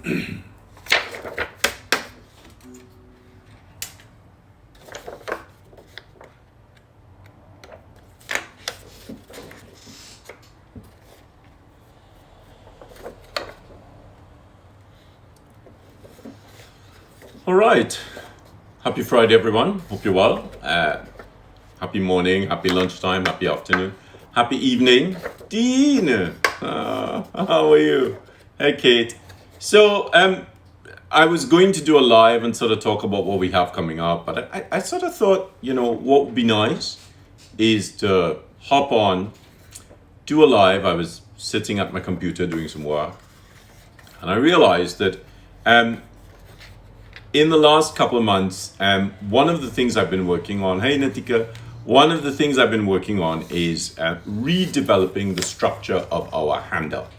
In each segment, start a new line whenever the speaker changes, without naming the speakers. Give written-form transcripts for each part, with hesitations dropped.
All right. Happy Friday, everyone. Hope you're well. Happy morning, happy lunchtime, happy afternoon, happy evening. Dean, how are you? Hey, Kate. So, I was going to do a live and sort of talk about what we have coming up, but I sort of thought, what would be nice is to hop on, do a live. I was sitting at my computer doing some work, and I realized that in the last couple of months, one of the things I've been working on, hey Natika, one of the things I've been working on is redeveloping the structure of our handout.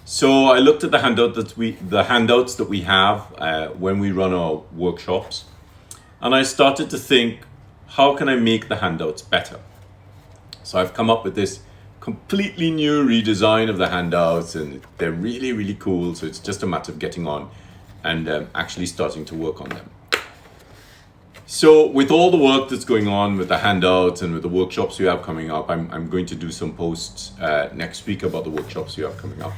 So I looked at the handouts that we have when we run our workshops, and I started to think, how can I make the handouts better? So I've come up with this completely new redesign of the handouts, and they're really, really cool. So it's just a matter of getting on and actually starting to work on them. So with all the work that's going on with the handouts and with the workshops we have coming up, I'm going to do some posts next week about the workshops we have coming up.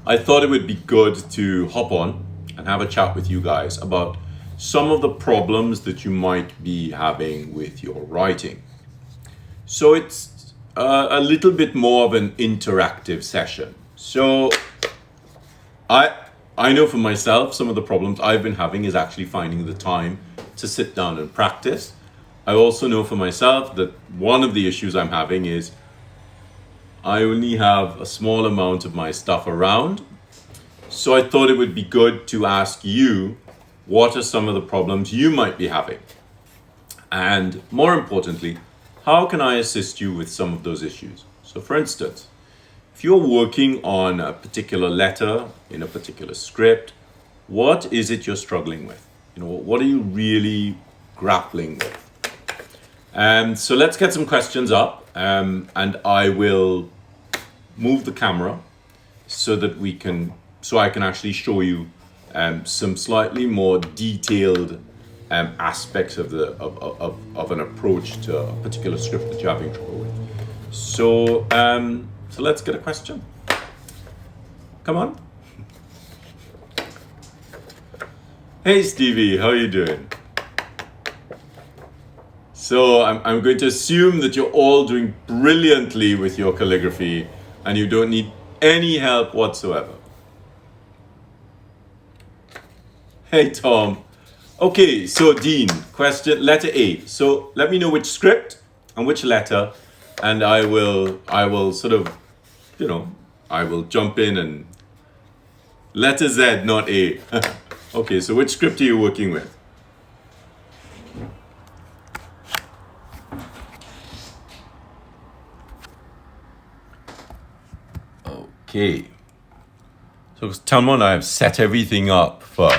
I thought it would be good to hop on and have a chat with you guys about some of the problems that you might be having with your writing. So it's a little bit more of an interactive session. So I know for myself, some of the problems I've been having is actually finding the time to sit down and practice. I also know for myself that one of the issues I'm having is I only have a small amount of my stuff around. So I thought it would be good to ask you, what are some of the problems you might be having? And more importantly, how can I assist you with some of those issues? So for instance, if you're working on a particular letter in a particular script, what is it you're struggling with? What are you really grappling with? So let's get some questions up, and I will move the camera so I can actually show you some slightly more detailed aspects of an approach to a particular script that you're having trouble with. So let's get a question. Come on. Hey Stevie, how are you doing? So I'm going to assume that you're all doing brilliantly with your calligraphy and you don't need any help whatsoever. Hey Tom. Okay, so Dean, question, letter A. So let me know which script and which letter, and I will sort of, I will jump in and letter Z, not A. Okay, so which script are you working with? Okay. So Talmon and I have set everything up for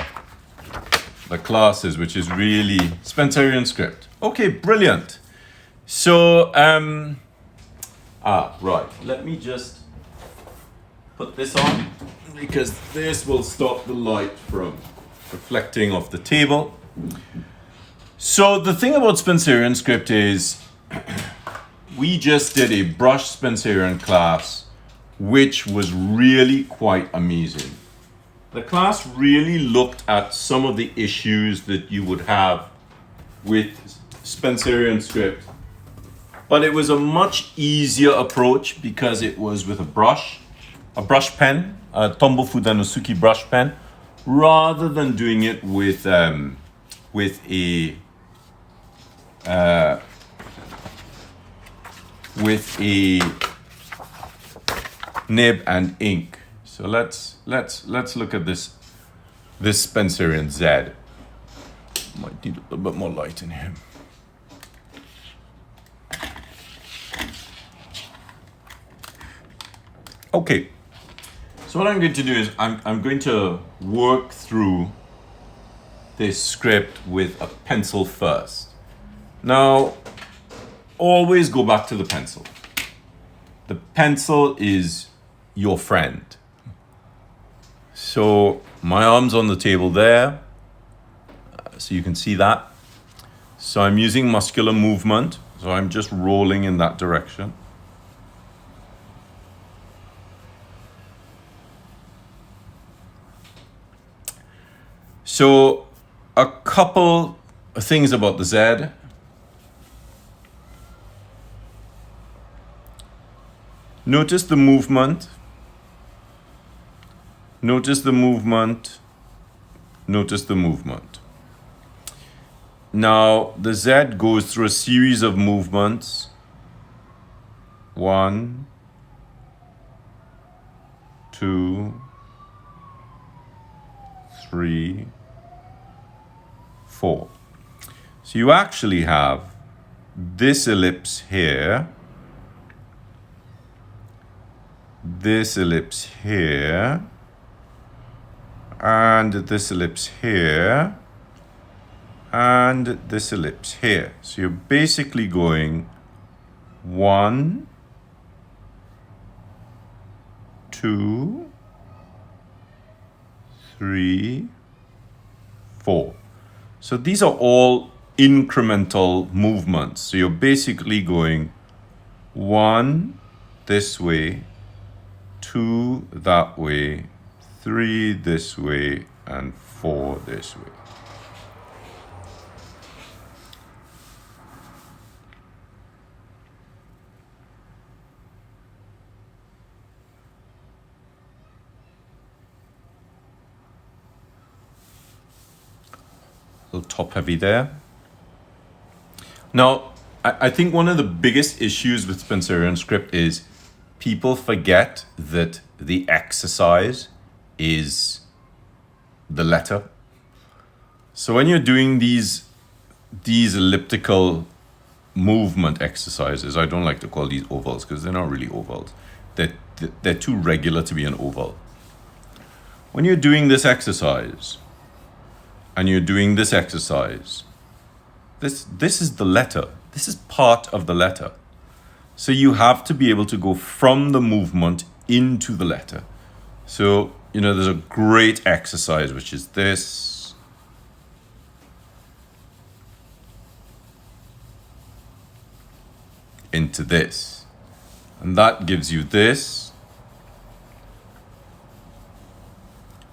the classes, which is really Spencerian script. Okay, brilliant. So, right. Let me just put this on because this will stop the light from reflecting off the table. So the thing about Spencerian script is we just did a brush Spencerian class, which was really quite amazing. The class really looked at some of the issues that you would have with Spencerian script, but it was a much easier approach because it was with a brush pen, a Tombow Fudanosuke brush pen, rather than doing it with a nib and ink. So let's look at this Spencerian Z. Might need a little bit more light in here. Okay. So what I'm going to do is I'm going to work through this script with a pencil first. Now, always go back to the pencil. The pencil is your friend. So my arm's on the table there, so you can see that. So I'm using muscular movement, so I'm just rolling in that direction. So a couple of things about the Z. Notice the movement. Notice the movement. Notice the movement. Now, the Z goes through a series of movements. 1, 2, 3, 4. So you actually have this ellipse here, this ellipse here, and this ellipse here, and this ellipse here. So you're basically going 1, 2, 3, 4. So these are all incremental movements. So you're basically going 1 this way, 2 that way, 3 this way, and 4 this way. A little top heavy there. Now, I think one of the biggest issues with Spencerian script is people forget that the exercise is the letter. So when you're doing these elliptical movement exercises, I don't like to call these ovals because they're not really ovals. They're too regular to be an oval. When you're doing this exercise and you're doing this exercise, this is the letter. This is part of the letter. So you have to be able to go from the movement into the letter. So, you know, there's a great exercise, which is this. Into this. And that gives you this.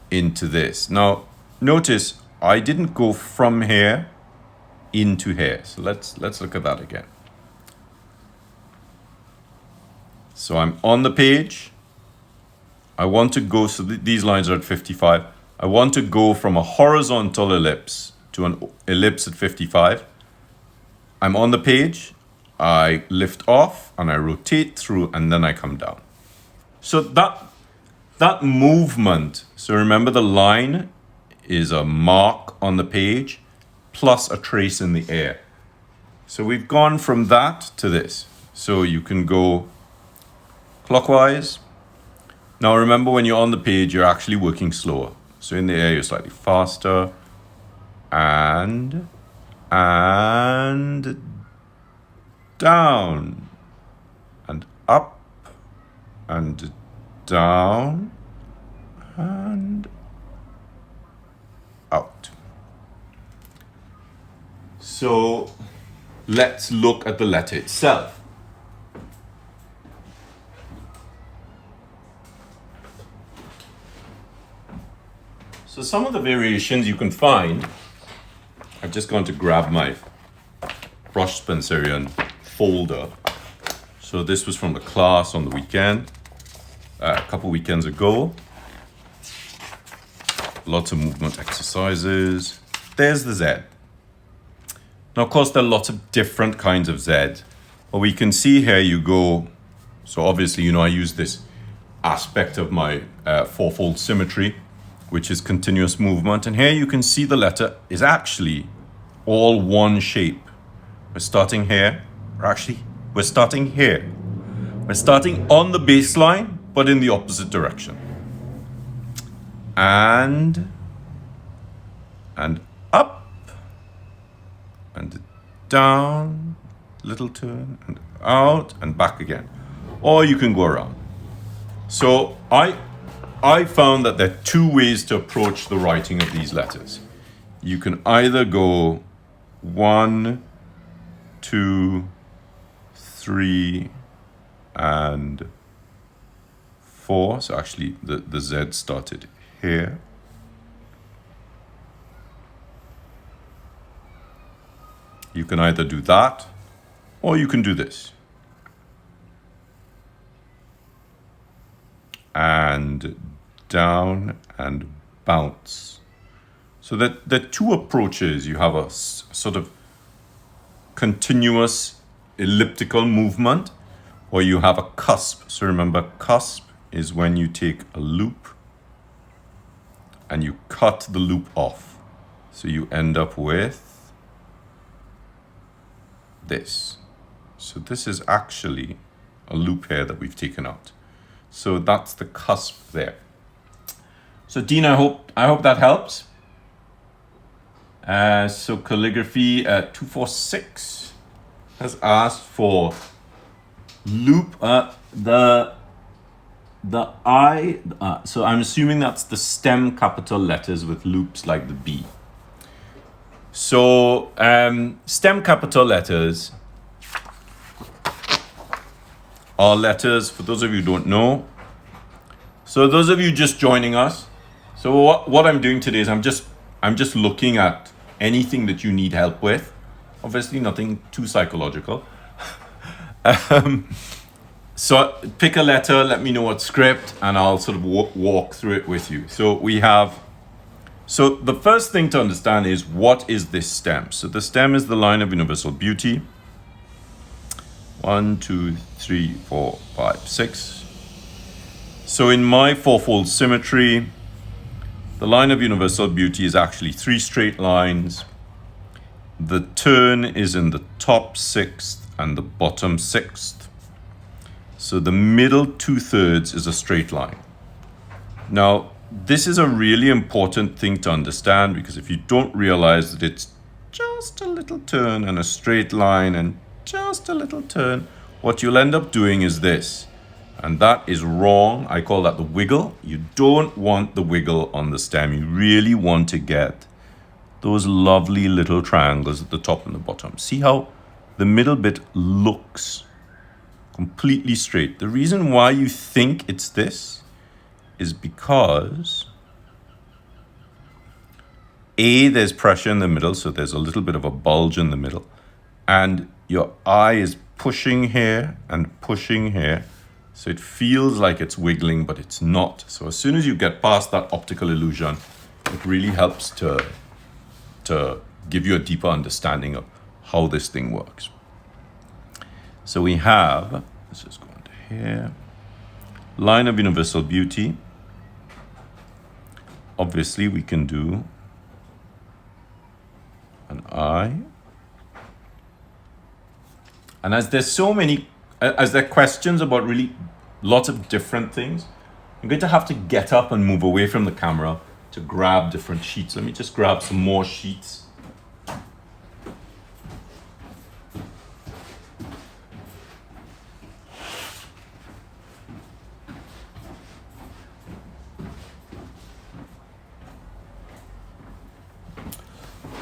Into this. Now, notice I didn't go from here into here. So let's look at that again. So I'm on the page. I want to go, so these lines are at 55. I want to go from a horizontal ellipse to an ellipse at 55. I'm on the page. I lift off and I rotate through and then I come down. So that movement, so remember the line is a mark on the page plus a trace in the air. So we've gone from that to this. So you can go clockwise. Now remember, when you're on the page, you're actually working slower. So in the air, you're slightly faster. And down. And up. And down. And out. So let's look at the letter itself. So some of the variations you can find, I've just gone to grab my brush Spencerian folder. So this was from the class on the weekend, a couple weekends ago. Lots of movement exercises. There's the Z. Now, of course, there are lots of different kinds of Z. But we can see here you go, so obviously, you know, I use this aspect of my fourfold symmetry, which is continuous movement. And here you can see the letter is actually all one shape. We're starting here, we're starting here. We're starting on the baseline, but in the opposite direction. And up, and down, little turn, and out, and back again. Or you can go around. So I found that there are two ways to approach the writing of these letters. You can either go 1, 2, 3, and 4. So actually the Z started here. You can either do that, or you can do this. And down and bounce. So that there are two approaches. You have a sort of continuous elliptical movement, or you have a cusp. So remember, cusp is when you take a loop and you cut the loop off. So you end up with this. So this is actually a loop here that we've taken out. So that's the cusp there. So Dean, I hope that helps. So Calligraphy 246 has asked for loop the I. So I'm assuming that's the stem capital letters with loops like the B. So stem capital letters are letters, for those of you who don't know. So those of you just joining us, so what I'm doing today is I'm just looking at anything that you need help with. Obviously nothing too psychological. So pick a letter, let me know what script, and I'll sort of walk through it with you. So so the first thing to understand is, what is this stem? So the stem is the line of universal beauty. 1, 2, 3, 4, 5, 6. So in my fourfold symmetry, the line of universal beauty is actually 3 straight lines. The turn is in the top 6th and the bottom 6th. So the middle 2/3 is a straight line. Now, this is a really important thing to understand, because if you don't realize that it's just a little turn and a straight line and just a little turn, what you'll end up doing is this. And that is wrong. I call that the wiggle. You don't want the wiggle on the stem. You really want to get those lovely little triangles at the top and the bottom. See how the middle bit looks completely straight. The reason why you think it's this is because there's pressure in the middle, so there's a little bit of a bulge in the middle, and your eye is pushing here and pushing here, so it feels like it's wiggling, but it's not. So as soon as you get past that optical illusion, it really helps to give you a deeper understanding of how this thing works. So we have, let's just go into here, line of universal beauty. Obviously we can do an eye. And as there are questions about really lots of different things, I'm going to have to get up and move away from the camera to grab different sheets. Let me just grab some more sheets.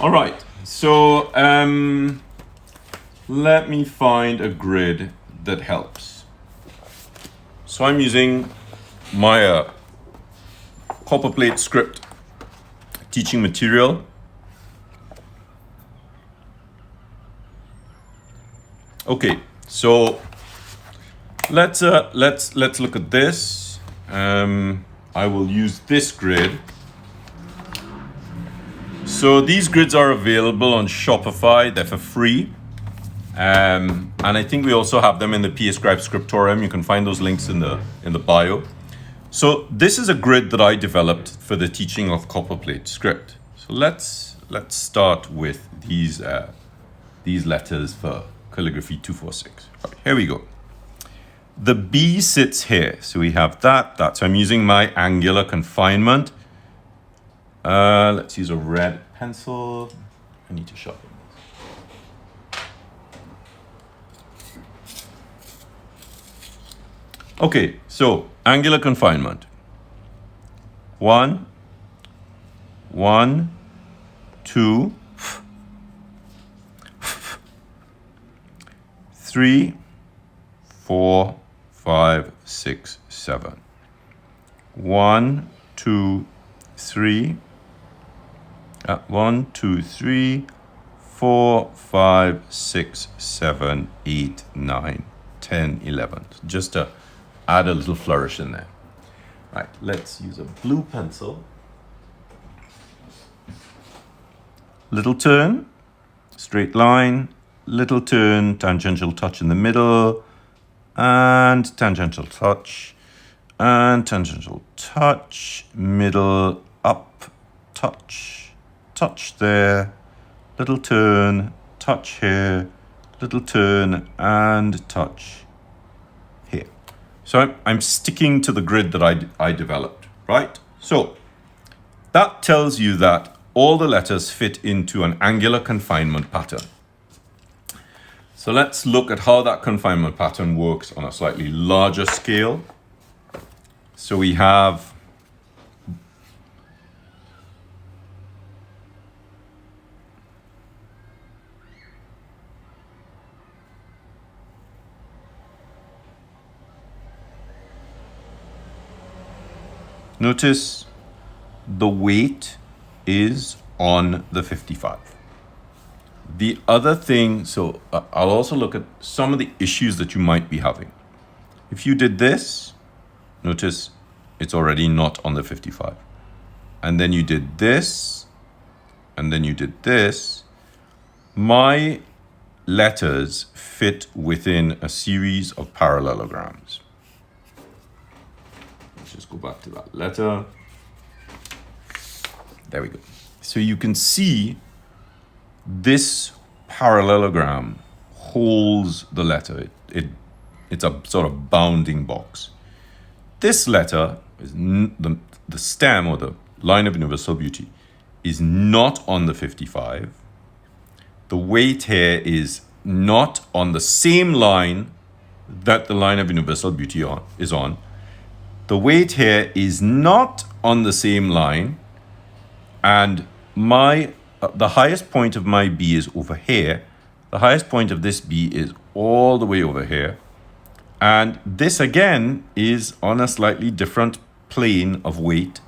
All right, so let me find a grid that helps. So I'm using my Copperplate script teaching material. Okay, so let's look at this. I will use this grid. So these grids are available on Shopify. They're for free. And I think we also have them in the PAScribe scriptorium. You can find those links in the bio. So this is a grid that I developed for the teaching of Copperplate script. So let's start with these letters for Calligraphy 246. Right, here we go. The B sits here. So we have that. So I'm using my angular confinement. Let's use a red pencil. I need to sharpen this. Okay, so angular confinement. 1, 1, 2, 3, 4, 5, 6, 7. 1, 2, 3. 1, 2, 3, 4, 5, 6, 7, 8, 9, 10, 11. Just to add a little flourish in there. Right, let's use a blue pencil. Little turn, straight line, little turn, tangential touch in the middle, and tangential touch, and tangential touch, middle, up, touch, touch there, little turn, touch here, little turn, and touch here. So I'm sticking to the grid that I developed, right? So that tells you that all the letters fit into an angular confinement pattern. So let's look at how that confinement pattern works on a slightly larger scale. So we have notice the weight is on the 55. The other thing, so I'll also look at some of the issues that you might be having. If you did this, notice it's already not on the 55. And then you did this, and then you did this. My letters fit within a series of parallelograms. Let's just go back to that letter. There we go. So you can see this parallelogram holds the letter. It's a sort of bounding box. This letter, is the stem or the line of universal beauty, is not on the 55. The weight here is not on the same line that the line of universal beauty is on. The weight here is not on the same line, and the highest point of my B is over here. The highest point of this B is all the way over here. And this again is on a slightly different plane of weight.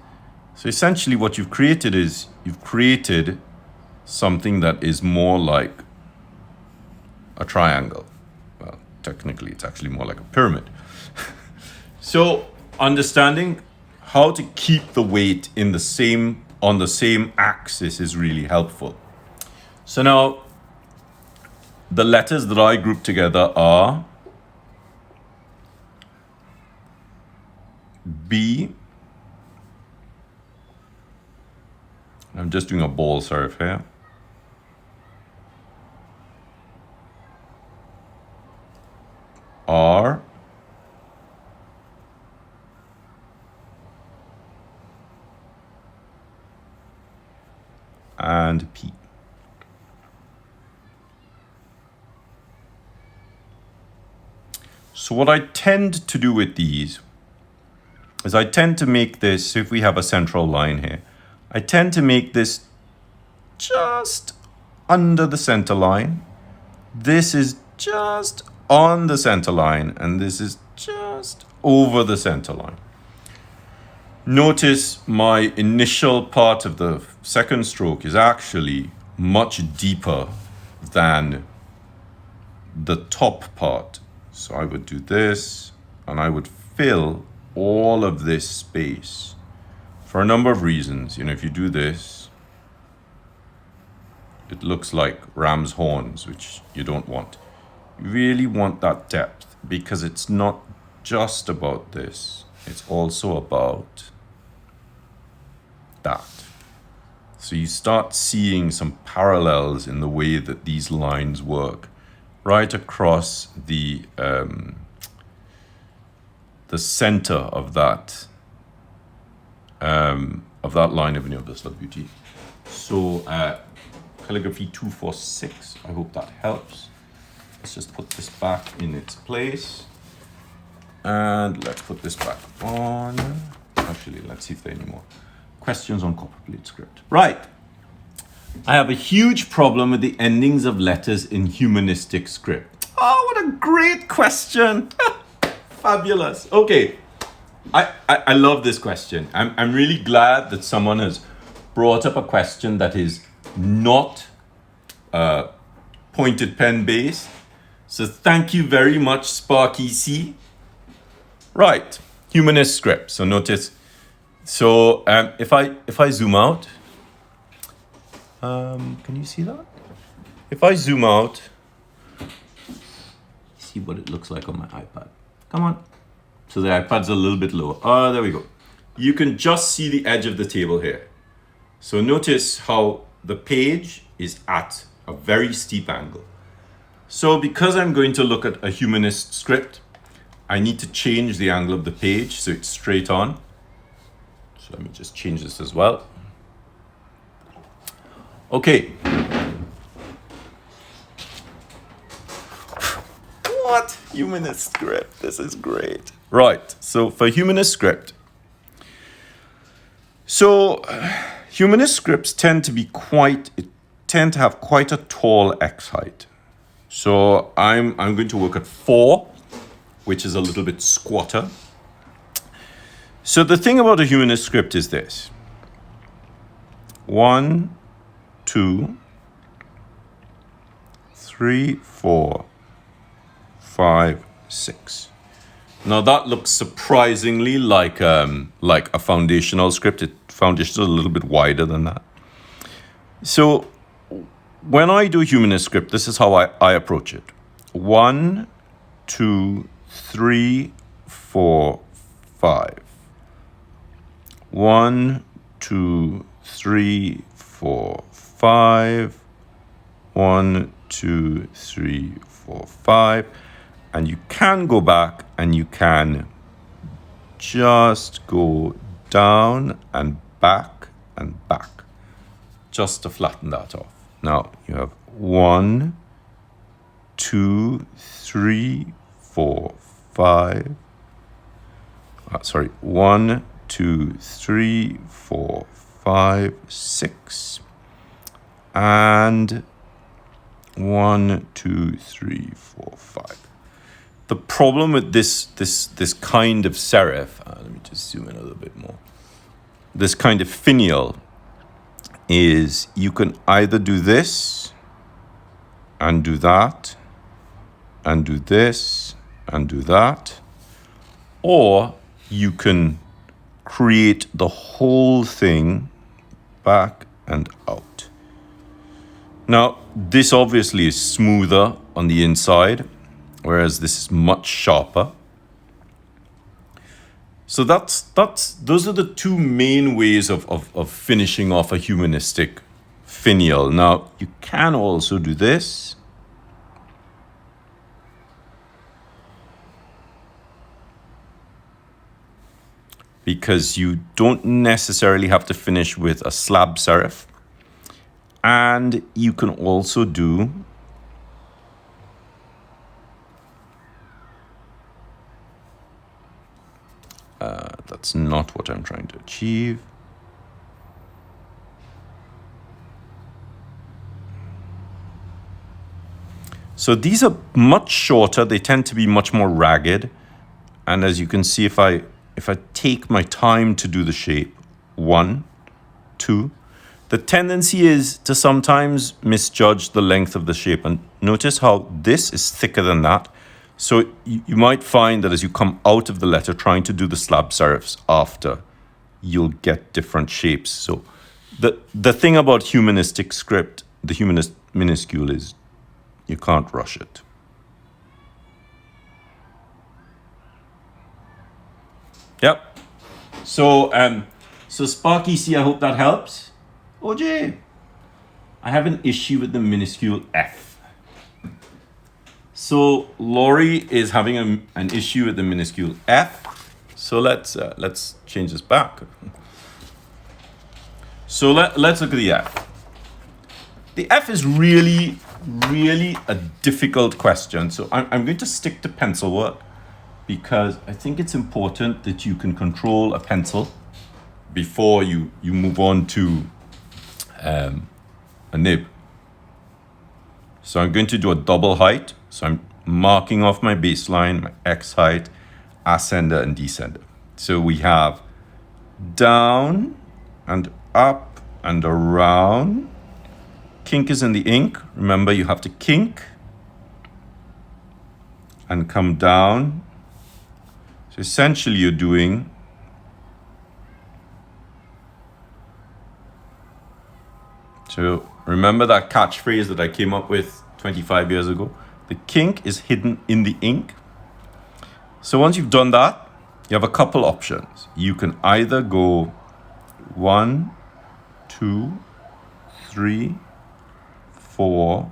So essentially what you've created is you've created something that is more like a triangle. Well, technically it's actually more like a pyramid. So understanding how to keep the weight on the same axis is really helpful. So now the letters that I group together are B. I'm just doing a ball serif here. R. And P. So what I tend to do with these is I tend to make this, if we have a central line here, I tend to make this just under the center line. This is just on the center line, and this is just over the center line. Notice my initial part of the second stroke is actually much deeper than the top part. So I would do this, and I would fill all of this space for a number of reasons. You know, if you do this, it looks like ram's horns, which you don't want. You really want that depth, because it's not just about this. It's also about that. So you start seeing some parallels in the way that these lines work right across the center of that line of universal beauty. So calligraphy 246, I hope that helps. Let's just put this back in its place, and let's put this back on. Actually, let's see if there are any more. questions on Copperplate script. Right. I have a huge problem with the endings of letters in Humanistic script. Oh, what a great question. Fabulous. Okay. I love this question. I'm really glad that someone has brought up a question that is not pointed pen based. So thank you very much, Sparky C. Right, Humanist script. So notice. So if I zoom out, can you see that? If I zoom out, see what it looks like on my iPad. Come on. So the iPad's a little bit lower. There we go. You can just see the edge of the table here. So notice how the page is at a very steep angle. So because I'm going to look at a Humanist script, I need to change the angle of the page so it's straight on. So let me just change this as well. Okay. What? Humanist script. This is great. Right. So for Humanist script. So Humanist scripts tend to have quite a tall X height. So I'm going to work at 4, which is a little bit squatter. So the thing about a Humanist script is this. 1, 2, 3, 4, 5, 6. Now that looks surprisingly like a foundational script. Foundation is a little bit wider than that. So when I do Humanist script, this is how I approach it. 1, 2, 3, 4, 5. 1, 2, 3, 4, 5. 1, 2, 3, 4, 5. And you can go back and you can just go down and back, just to flatten that off. Now you have 1, 2, 3, 4, 5. 1, 2, 3, 4, 5, 6. And 1, 2, 3, 4, 5. The problem with this kind of serif, let me just zoom in a little bit more. This kind of finial is you can either do this and do that and do this and do that, or you can create the whole thing back and out. Now, this obviously is smoother on the inside, whereas this is much sharper. So those are the two main ways of finishing off a Humanistic finial. Now, you can also do this. Because you don't necessarily have to finish with a slab serif. And you can also do that's not what I'm trying to achieve. So these are much shorter. They tend to be much more ragged. And as you can see, if I take my time to do the shape, 1, 2, the tendency is to sometimes misjudge the length of the shape. And notice how this is thicker than that. So you might find that as you come out of the letter trying to do the slab serifs after, you'll get different shapes. So the thing about Humanistic script, the Humanist minuscule, is you can't rush it. Yep. So Sparky C, I hope that helps. OJ, I have an issue with the minuscule F. So Laurie is having an issue with the minuscule F. So let's change this back. So let's look at the F. The F is really a difficult question. So I'm going to stick to pencil work because I think it's important that you can control a pencil before you move on to a nib. So I'm going to do a double height. So I'm marking off my baseline, my X height, ascender and descender. So we have down and up and around. Kink is in the ink. Remember, you have to kink and come down. So essentially you're doing so remember that catchphrase that I came up with 25 years ago? The kink is hidden in the ink. So once you've done that, you have a couple options. You can either go 1, 2, 3, 4,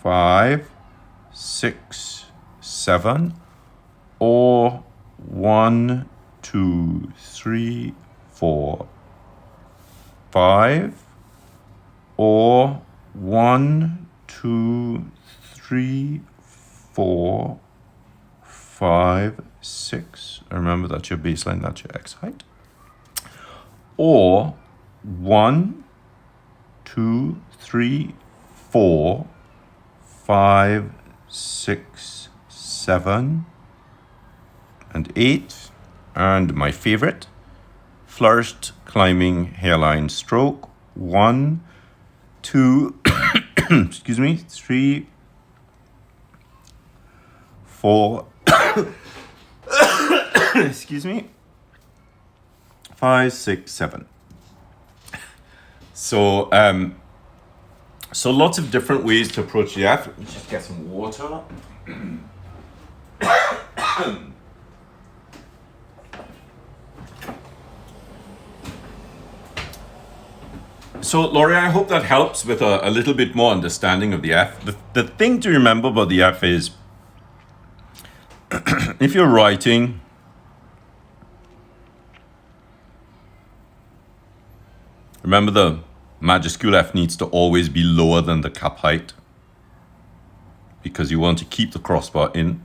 5, 6, 7, or 1, 2, 3, 4, 5, or 1, 2, 3, 4, 5, 6. Remember, that's your baseline, that's your X height. Or 1, 2, 3, 4, 5, 6, 7, and 8. And my favorite, flourished climbing hairline stroke. 1, 2, excuse me, 3, 4, excuse me, 5, 6, 7. So, so lots of different ways to approach the F. Let me just get some water. So, Laurie, I hope that helps with a little bit more understanding of the F. The thing to remember about the F is, if you're writing, remember the majuscule F needs to always be lower than the cap height because you want to keep the crossbar in.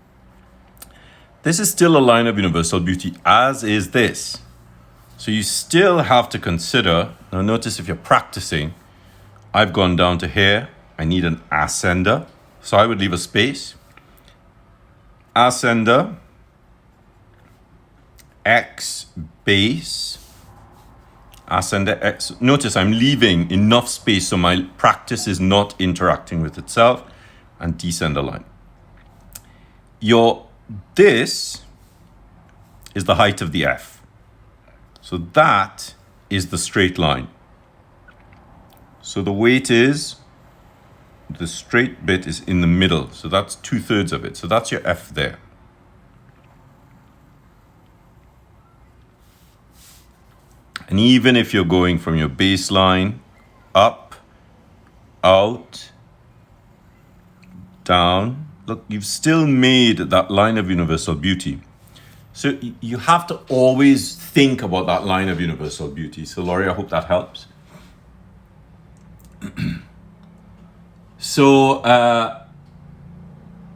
This is still a line of universal beauty, as is this. So you still have to consider, now notice if you're practicing, I've gone down to here, I need an ascender. So I would leave a space. Ascender, X base, ascender X. Notice I'm leaving enough space so my practice is not interacting with itself, and descender line. This is the height of the F. So that is the straight line. So the weight is, the straight bit is in the middle. So that's 2/3 of it. So that's your F there. And even if you're going from your baseline up, out, down, look, you've still made that line of universal beauty. So you have to always think about that line of universal beauty. So Laurie, I hope that helps. So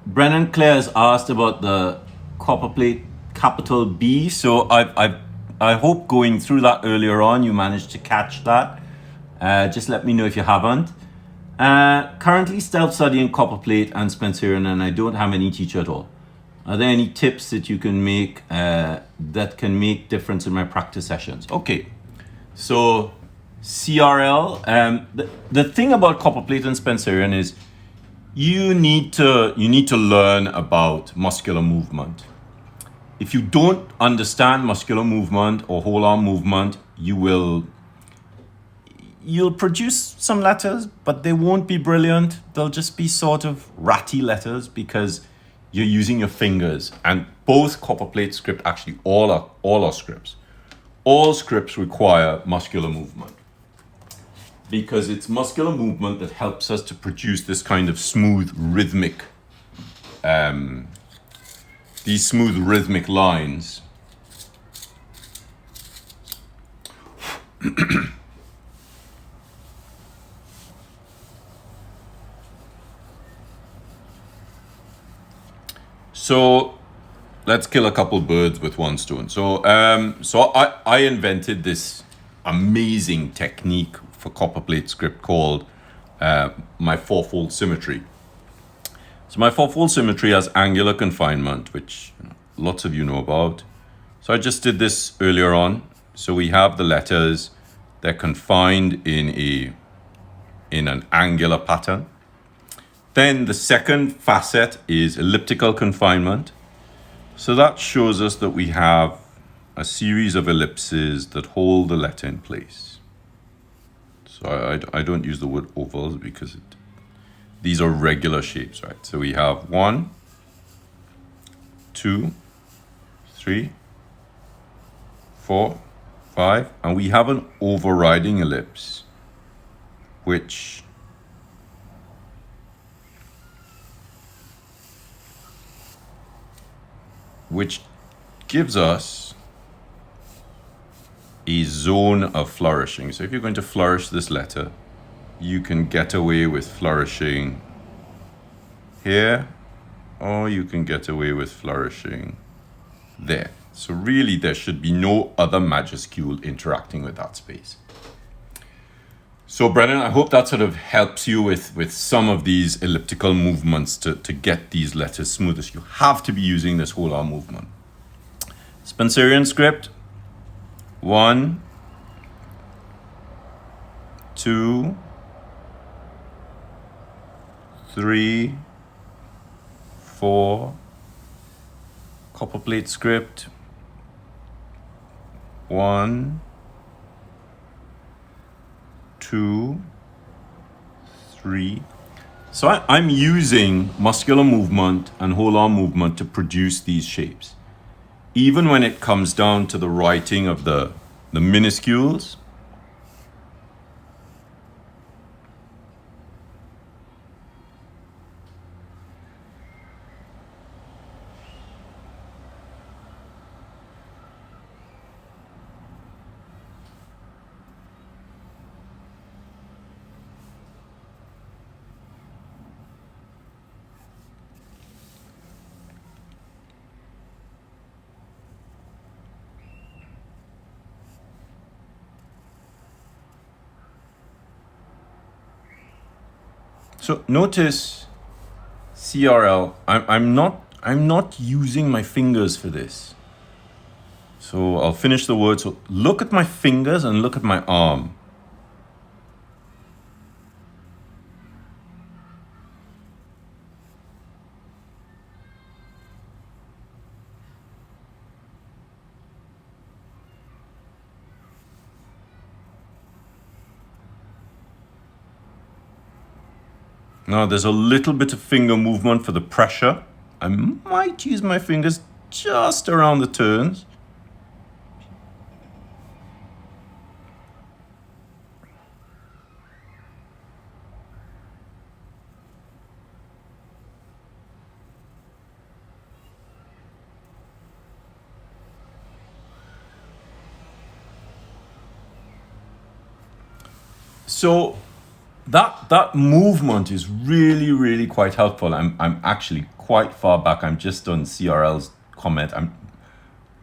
Brennan Clare has asked about the Copperplate capital B. So I hope going through that earlier on, you managed to catch that. Just let me know if you haven't. Currently self-studying Copperplate and Spencerian, and I don't have any teacher at all. Are there any tips that you can make that can make difference in my practice sessions? Okay, so CRL. The thing about Copperplate and Spencerian is you need to learn about muscular movement. If you don't understand muscular movement or whole arm movement, you'll produce some letters, but they won't be brilliant. They'll just be sort of ratty letters because you're using your fingers. And both Copperplate script, actually all our scripts, all scripts require muscular movement because it's muscular movement that helps us to produce this kind of smooth rhythmic, these smooth rhythmic lines. So let's kill a couple birds with one stone. So I invented this amazing technique for Copperplate script called my fourfold symmetry. So my fourfold symmetry has angular confinement, which lots of you know about. So I just did this earlier on. So we have the letters, they're confined in an angular pattern. Then the second facet is elliptical confinement. So that shows us that we have a series of ellipses that hold the letter in place. So I don't use the word ovals because these are regular shapes, right? So we have 1, 2, 3, 4, 5, and we have an overriding ellipse, which gives us a zone of flourishing. So if you're going to flourish this letter, you can get away with flourishing here, or you can get away with flourishing there. So really there should be no other majuscule interacting with that space. So Brennan, I hope that sort of helps you with some of these elliptical movements to get these letters smoothest. You have to be using this whole arm movement. Spencerian script, 1, 2, 3, 4, Copperplate script, 1, 2, 3. So I'm using muscular movement and whole arm movement to produce these shapes. Even when it comes down to the writing of the minuscules, so notice CRL, I'm not using my fingers for this. So I'll finish the word. So look at my fingers and look at my arm. Now there's a little bit of finger movement for the pressure. I might use my fingers just around the turns. So that movement is really quite helpful. I'm actually quite far back. I'm just on CRL's comment.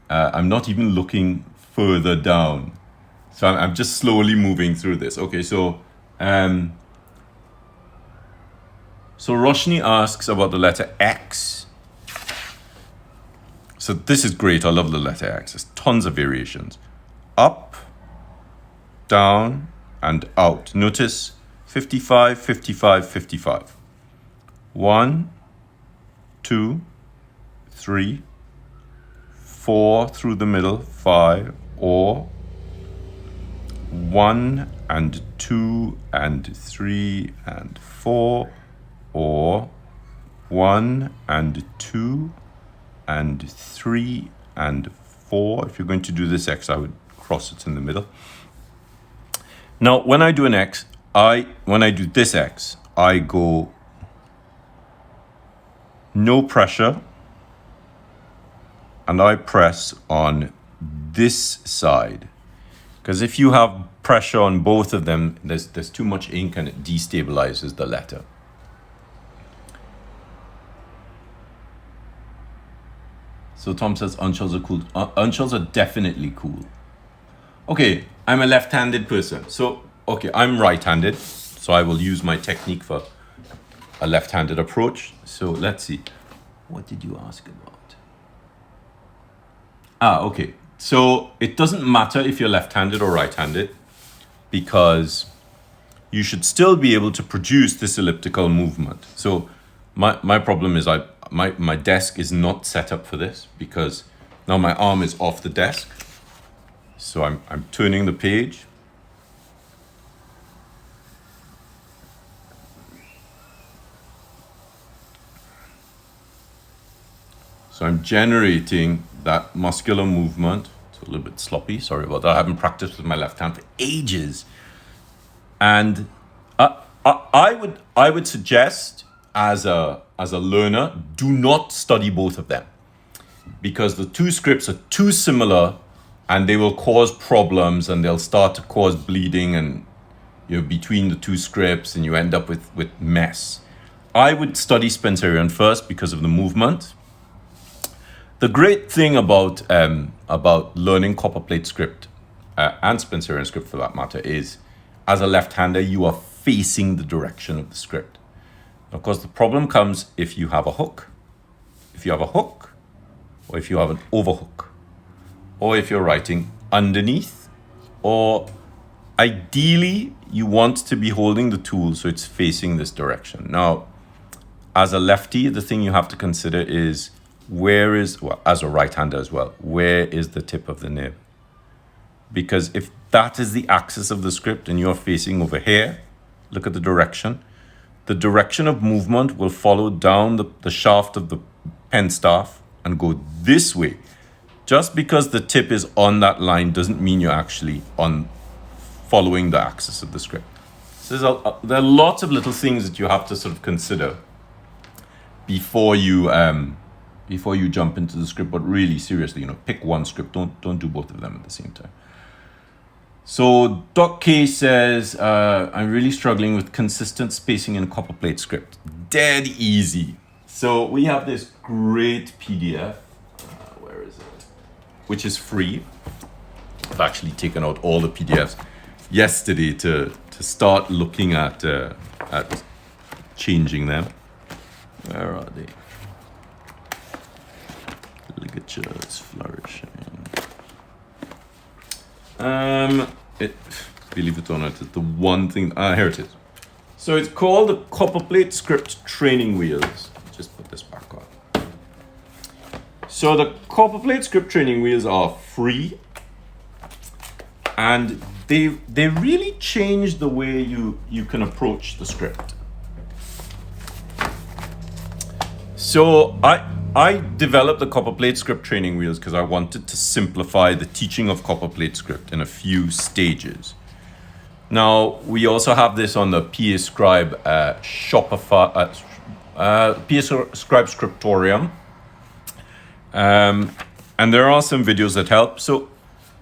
I'm not even looking further down. So I'm just slowly moving through this. Okay, so Roshni asks about the letter X. So this is great. I love the letter X. There's tons of variations. Up, down, and out. Notice 55, 55, 55. 1, 2, 3, 4 through the middle, 5, or 1 and 2 and 3 and 4, or 1 and 2 and 3 and 4. If you're going to do this X, I would cross it in the middle. Now, when I do an X, when I do this X, I go no pressure, and I press on this side. Because if you have pressure on both of them, there's too much ink and it destabilizes the letter. So Tom says unshells are cool. Unshells are definitely cool. Okay, I'm a left-handed person. So, okay, I'm right-handed. So I will use my technique for a left-handed approach. So let's see. What did you ask about? Okay. So it doesn't matter if you're left-handed or right-handed, because you should still be able to produce this elliptical movement. So my problem is my desk is not set up for this, because now my arm is off the desk. So I'm turning the page. So I'm generating that muscular movement. It's a little bit sloppy, sorry about that. I haven't practiced with my left hand for ages. And I would suggest as a learner, do not study both of them, because the two scripts are too similar and they will cause problems, and they'll start to cause bleeding and between the two scripts, and you end up with mess. I would study Spencerian first because of the movement. The great thing about learning Copperplate script and Spencerian script for that matter is, as a left-hander, you are facing the direction of the script. Of course, the problem comes if you have a hook, or if you have an overhook, or if you're writing underneath, or ideally you want to be holding the tool so it's facing this direction. Now, as a lefty, the thing you have to consider is as a right-hander as well, where is the tip of the nib? Because if that is the axis of the script and you're facing over here, look at the direction. The direction of movement will follow down the shaft of the pen staff and go this way. Just because the tip is on that line doesn't mean you're actually following the axis of the script. So there are lots of little things that you have to sort of consider before you jump into the script. But really, seriously, pick one script. Don't do both of them at the same time. So Doc K says, I'm really struggling with consistent spacing in Copperplate script. Dead easy. So we have this great PDF. Where is it? Which is free. I've actually taken out all the PDFs yesterday to start looking at changing them. Where are they? Ligatures, flourishing. Believe it or not, it's the one thing. Here it is. So it's called the Copperplate script training wheels. Just put this back on. So the Copperplate script training wheels are free, and they really change the way you can approach the script. So I developed the Copperplate script training wheels because I wanted to simplify the teaching of Copperplate script in a few stages. Now, we also have this on the PAScribe PAScribe scriptorium. And there are some videos that help. So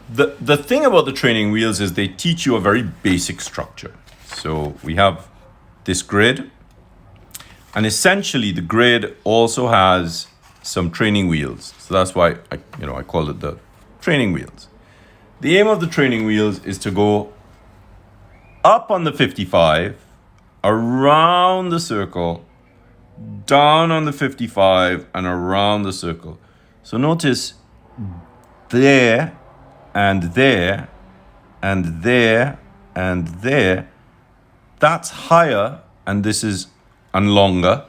the thing about the training wheels is they teach you a very basic structure. So we have this grid. And essentially, the grid also has some training wheels. So that's why I call it the training wheels. The aim of the training wheels is to go up on the 55, around the circle, down on the 55, and around the circle. So notice there, and there, and there, and there. That's higher, and this is and longer,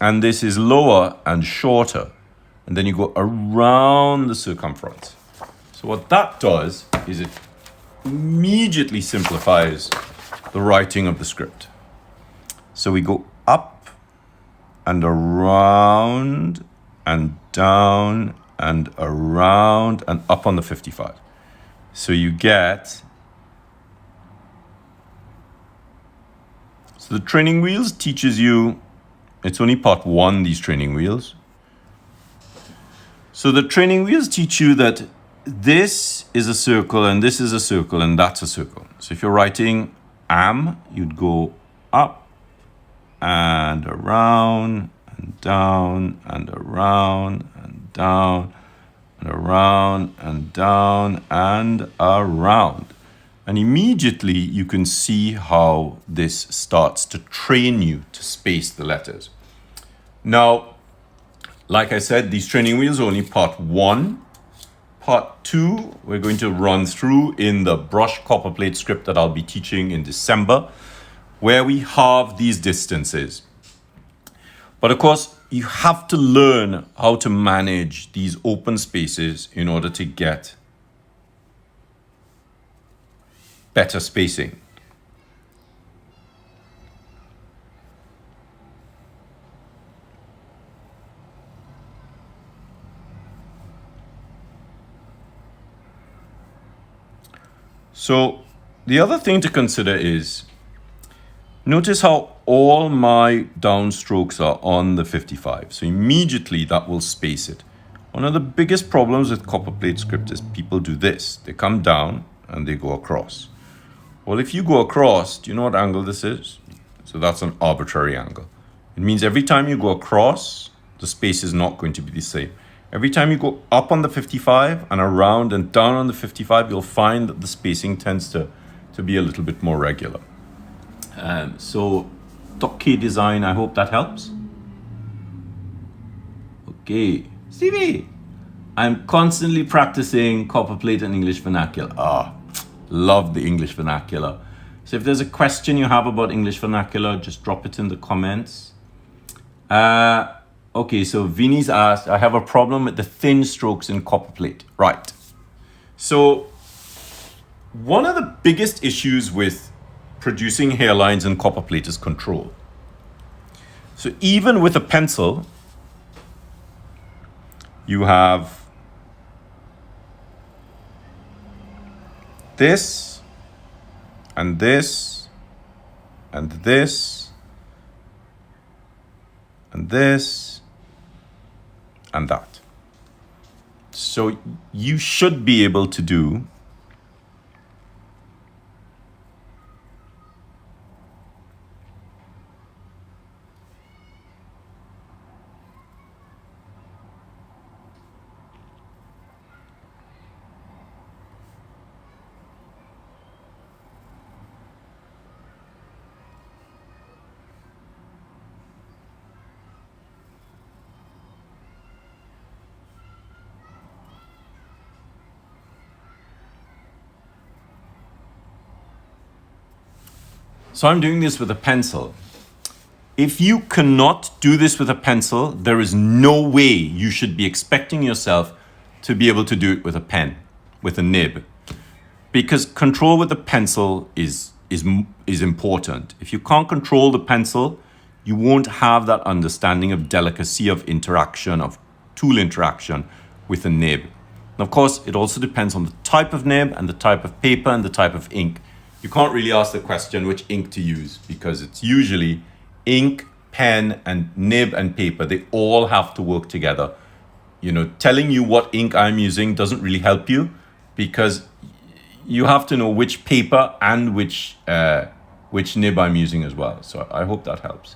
and this is lower and shorter. And then you go around the circumference. So what that does is it immediately simplifies the writing of the script. So we go up and around and down and around and up on the 55. So you get... So the training wheels teaches you, it's only part one, these training wheels. So the training wheels teach you that this is a circle and this is a circle and that's a circle. So if you're writing am, you'd go up and around and down and around and down and around and down and around. And immediately you can see how this starts to train you to space the letters. Now, like I said, these training wheels are only part 1. Part 2, we're going to run through in the brush Copperplate script that I'll be teaching in December, where we halve these distances. But of course, you have to learn how to manage these open spaces in order to get better spacing. So the other thing to consider is, notice how all my downstrokes are on the 55. So immediately that will space it. One of the biggest problems with Copperplate script is people do this. They come down and they go across. Well, if you go across, do you know what angle this is? So that's an arbitrary angle. It means every time you go across, the space is not going to be the same. Every time you go up on the 55 and around and down on the 55, you'll find that the spacing tends to be a little bit more regular. So, .k design, I hope that helps. Okay, Stevie, I'm constantly practicing Copperplate and English vernacular. Love the English vernacular. So if there's a question you have about English vernacular, just drop it in the comments. Okay, so Vinny's asked, I have a problem with the thin strokes in Copperplate. Right. So one of the biggest issues with producing hairlines in Copperplate is control. So even with a pencil, you have this, and this, and this, and this, and that. So you should be able to do So I'm doing this with a pencil. If you cannot do this with a pencil, there is no way you should be expecting yourself to be able to do it with a pen, with a nib. Because control with a pencil is important. If you can't control the pencil, you won't have that understanding of delicacy of interaction, of tool interaction with a nib. And of course, it also depends on the type of nib and the type of paper and the type of ink. You can't really ask the question which ink to use, because it's usually ink, pen, and nib and paper. They all have to work together. You know, telling you what ink I'm using doesn't really help you, because you have to know which paper and which nib I'm using as well. So I hope that helps.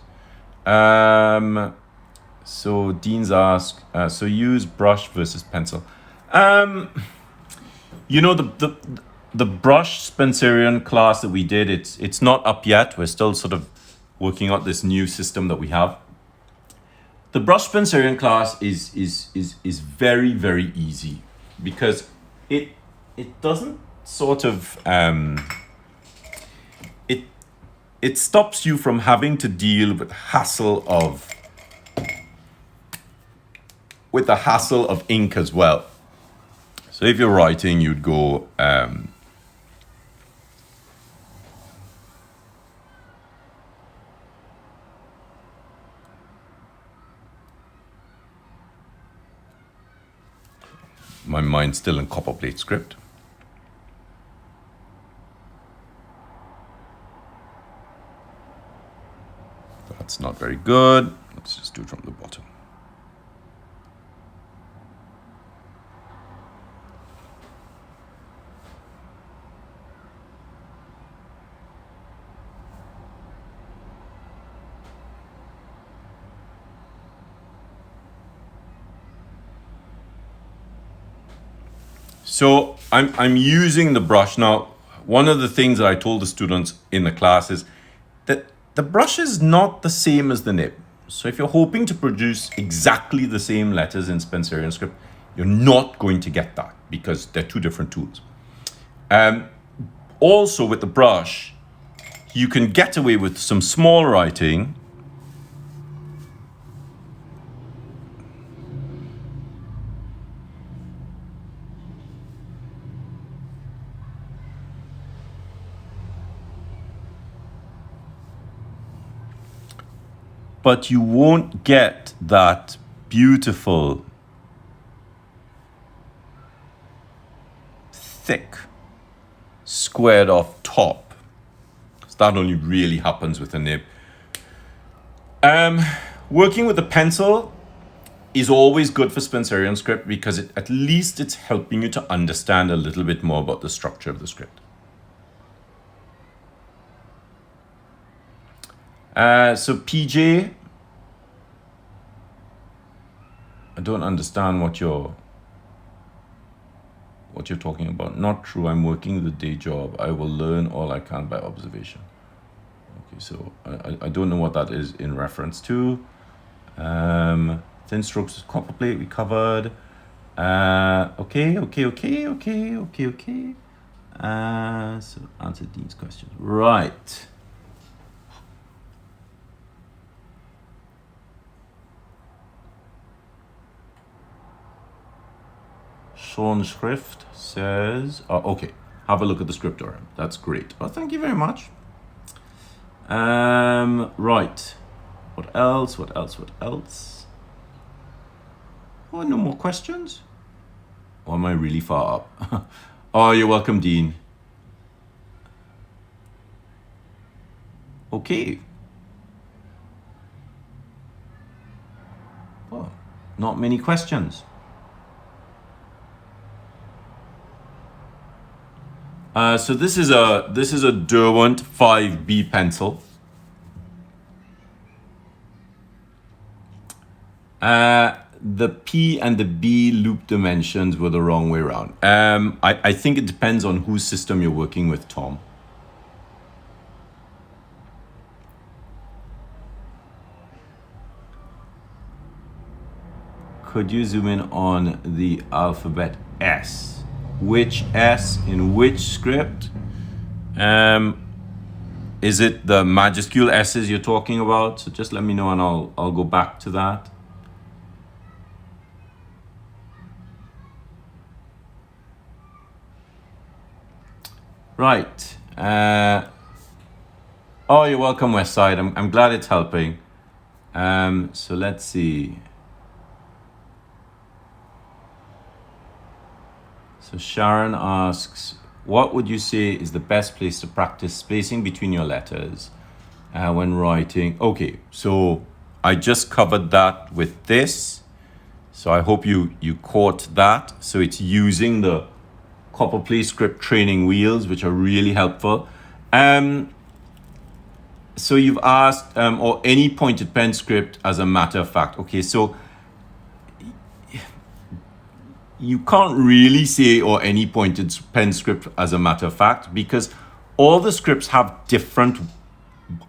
So Dean's asked, so use brush versus pencil. You know, the brush Spencerian class that we did, it's not up yet. We're still sort of working out this new system that we have. The brush Spencerian class is very, very easy, because it doesn't sort of it stops you from having to deal with the hassle of ink as well. So if you're writing, you'd go my mind's still in Copperplate script. That's not very good. Let's just do it from the bottom. So I'm using the brush. Now, one of the things that I told the students in the class is that the brush is not the same as the nib. So if you're hoping to produce exactly the same letters in Spencerian script, you're not going to get that because they're two different tools. Also with the brush, you can get away with some small writing. But you won't get that beautiful, thick, squared off top. So that only really happens with a nib. Working with a pencil is always good for Spencerian script because at least it's helping you to understand a little bit more about the structure of the script. So PJ, I don't understand what you're talking about. Not true. I'm working the day job. I will learn all I can by observation. Okay, so I don't know what that is in reference to. Thin strokes, Copperplate, we covered. Okay. So answer Dean's question. Right. Sean Schrift says, okay, have a look at the scriptorium. That's great. Well, thank you very much. Right. What else? Oh, no more questions? Or am I really far up? Oh, you're welcome, Dean. Okay. Oh, not many questions. So this is a Derwent 5B pencil. The P and the B loop dimensions were the wrong way around. I think it depends on whose system you're working with, Tom. Could you zoom in on the alphabet S? Which S in which script? Is it the majuscule S's you're talking about? So just let me know and I'll go back to that. Right. Oh, you're welcome, Westside. I'm glad it's helping. So let's see. So Sharon asks, what would you say is the best place to practice spacing between your letters when writing? Okay, so I just covered that with this. So I hope you caught that. So it's using the Copperplate script training wheels, which are really helpful. So you've asked, or any pointed pen script as a matter of fact. Okay, so you can't really say or any pointed pen script as a matter of fact because all the scripts have different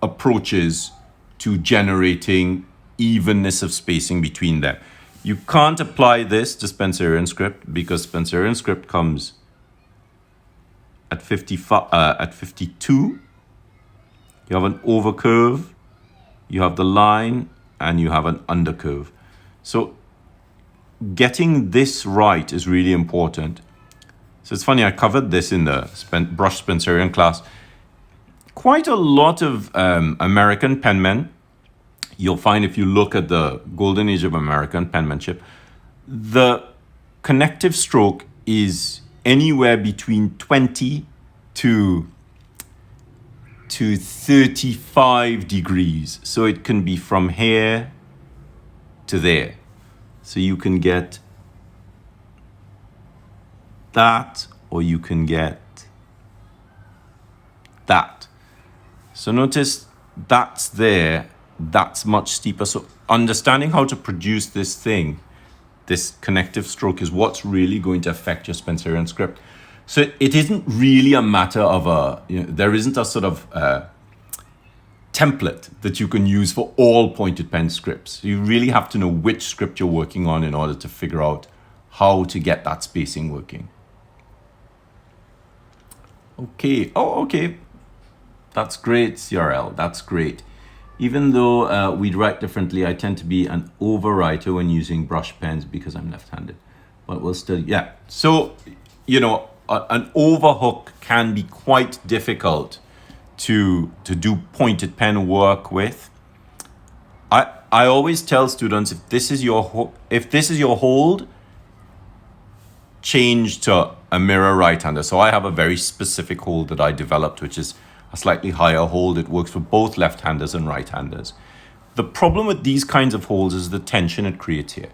approaches to generating evenness of spacing between them. You can't apply this to Spencerian script because Spencerian script comes at 52. You have an overcurve, you have the line, and you have an undercurve. So getting this right is really important. So it's funny, I covered this in the brush Spencerian class. Quite a lot of American penmen, you'll find if you look at the golden age of American penmanship, the connective stroke is anywhere between 20 to 35 degrees. So it can be from here to there. So you can get that, or you can get that. So notice that's there, that's much steeper. So understanding how to produce this thing this connective stroke is what's really going to affect your Spencerian script. So it isn't really a matter of there isn't a sort of template that you can use for all pointed pen scripts. You really have to know which script you're working on in order to figure out how to get that spacing working. Okay, okay. That's great, CRL, that's great. Even though we'd write differently, I tend to be an overwriter when using brush pens because I'm left-handed. But we'll still, yeah. So, an overhook can be quite difficult to do pointed pen work with. I always tell students, if this is your hold, change to a mirror right-hander. So I have a very specific hold that I developed, which is a slightly higher hold. It works for both left-handers and right-handers. The problem with these kinds of holds is the tension it creates here.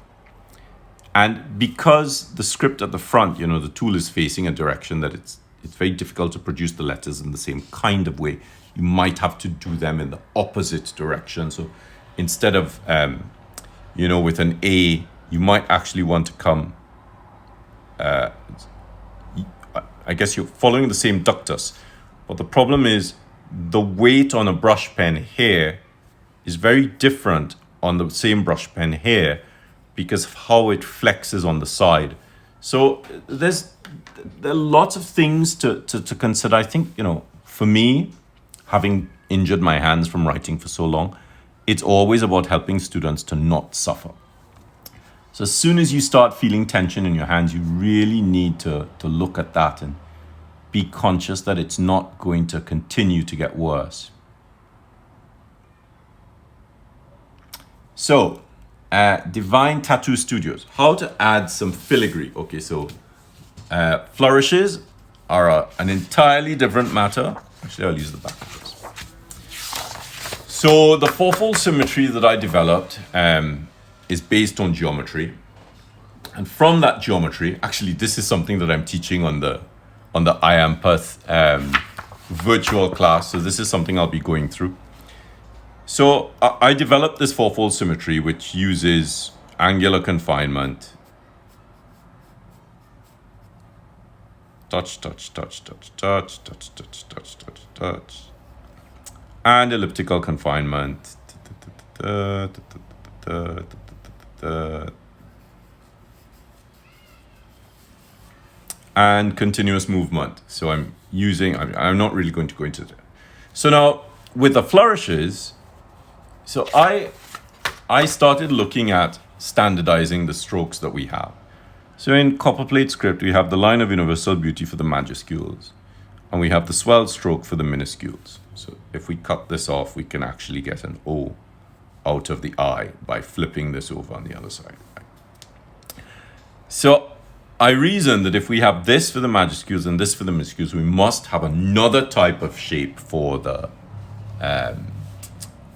And because the script at the front, the tool is facing a direction that it's very difficult to produce the letters in the same kind of way. You might have to do them in the opposite direction. So instead of, with an A, you might actually want to come, I guess you're following the same ductus. But the problem is the weight on a brush pen here is very different on the same brush pen here because of how it flexes on the side. So there are lots of things to consider. I think, for me, having injured my hands from writing for so long, it's always about helping students to not suffer. So as soon as you start feeling tension in your hands, you really need to look at that and be conscious that it's not going to continue to get worse. So, Divine Tattoo Studios, how to add some filigree. Okay, so flourishes are an entirely different matter. Actually, I'll use the back of this. So the fourfold symmetry that I developed is based on geometry. And from that geometry, actually, this is something that I'm teaching on the IAMPath virtual class. So this is something I'll be going through. So I developed this fourfold symmetry, which uses angular confinement, touch, touch, touch, touch, touch, touch, touch, touch, touch, touch, and elliptical confinement, and continuous movement. So I'm not really going to go into that. So now with the flourishes, so I started looking at standardizing the strokes that we have. So in Copperplate script, we have the line of universal beauty for the majuscules, and we have the swelled stroke for the minuscules. So if we cut this off, we can actually get an O out of the I by flipping this over on the other side. So I reasoned that if we have this for the majuscules and this for the minuscules, we must have another type of shape for the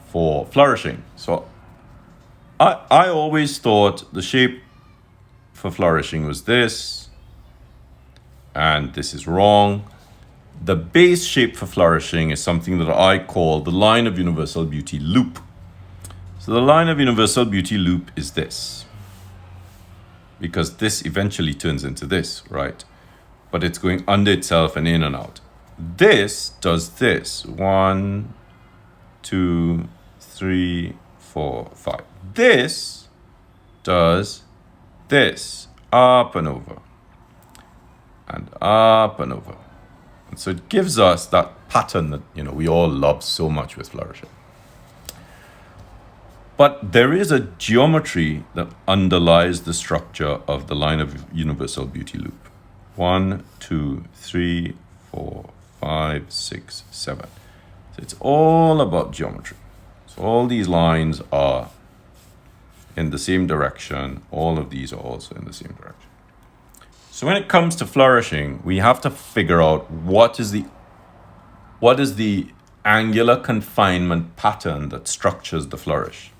for flourishing. So I always thought the shape for flourishing was this, and this is wrong. The base shape for flourishing is something that I call the line of universal beauty loop. So the line of universal beauty loop is this, because this eventually turns into this, right? But it's going under itself and in and out. This does this. 1, 2, 3, 4, 5. This does this, up and over, and up and over. And so it gives us that pattern that we all love so much with flourishing. But there is a geometry that underlies the structure of the line of universal beauty loop. 1, 2, 3, 4, 5, 6, 7. So it's all about geometry. So all these lines are in the same direction. All of these are also in the same direction. So when it comes to flourishing, we have to figure out what is the angular confinement pattern that structures the flourish.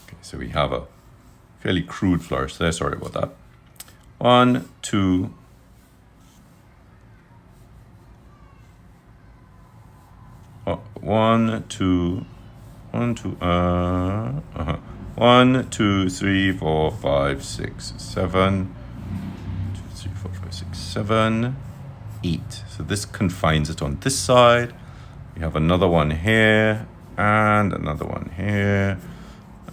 Okay, so we have a fairly crude flourish there. Sorry about that. 1, 2, 1, 2, 1, 2, 1, 2, 3, 4, 5, 6, 7, 2, 3, 4, 5, 6, 7, 8. So this confines it on this side. We have another one here, and another one here,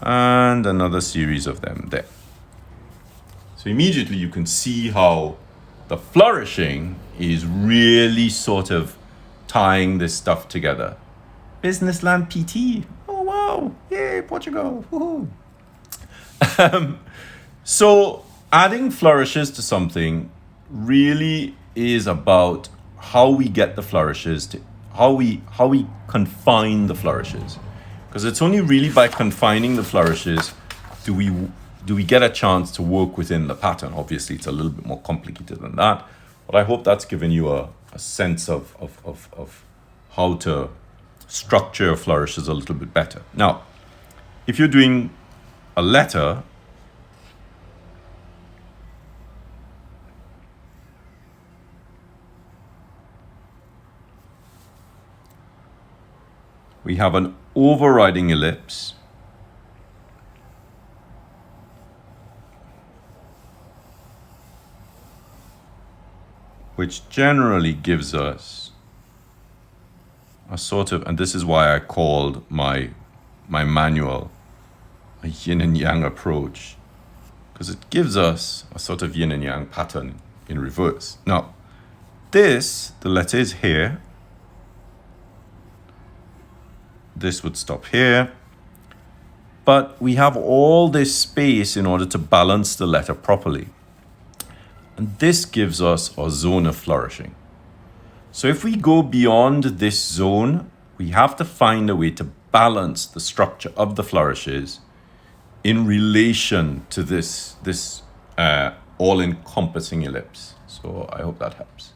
and another series of them there. So immediately you can see how the flourishing is really sort of tying this stuff together. Businessland PT. Oh, wow. Yay, Portugal. Woohoo. So adding flourishes to something really is about how we get the flourishes to how we confine the flourishes, because it's only really by confining the flourishes do we get a chance to work within the pattern. Obviously it's a little bit more complicated than that, but I hope that's given you a sense of how to structure your flourishes a little bit better. Now if you're doing a letter, we have an overriding ellipse, which generally gives us a sort of, and this is why I called my manual a yin and yang approach, because it gives us a sort of yin and yang pattern in reverse. Now, the letter is here. This would stop here, but we have all this space in order to balance the letter properly. And this gives us a zone of flourishing. So if we go beyond this zone, we have to find a way to balance the structure of the flourishes in relation to this all-encompassing ellipse. So I hope that helps.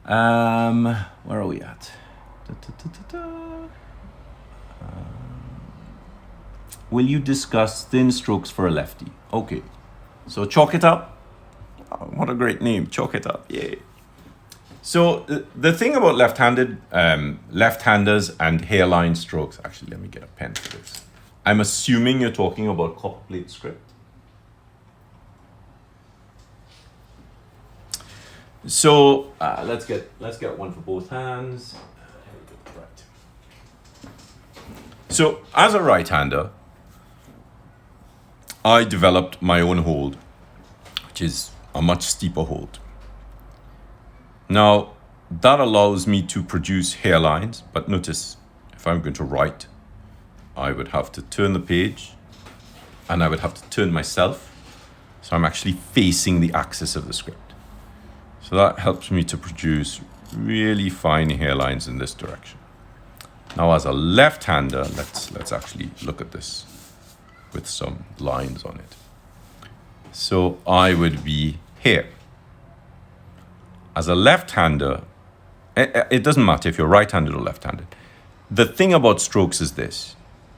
Where are we at? Will you discuss thin strokes for a lefty? Okay, so chalk it up. Oh, what a great name, chalk it up, yay. So the thing about left-handers and hairline strokes, actually let me get a pen for this. I'm assuming you're talking about Copperplate script. So let's get one for both hands. Right. So as a right-hander, I developed my own hold, which is a much steeper hold. Now that allows me to produce hairlines, but notice if I'm going to write, I would have to turn the page and I would have to turn myself. So I'm actually facing the axis of the script. So that helps me to produce really fine hairlines in this direction. Now as a left-hander, let's actually look at this with some lines on it. So I would be here. As a left-hander, it doesn't matter if you're right-handed or left-handed. The thing about strokes is this.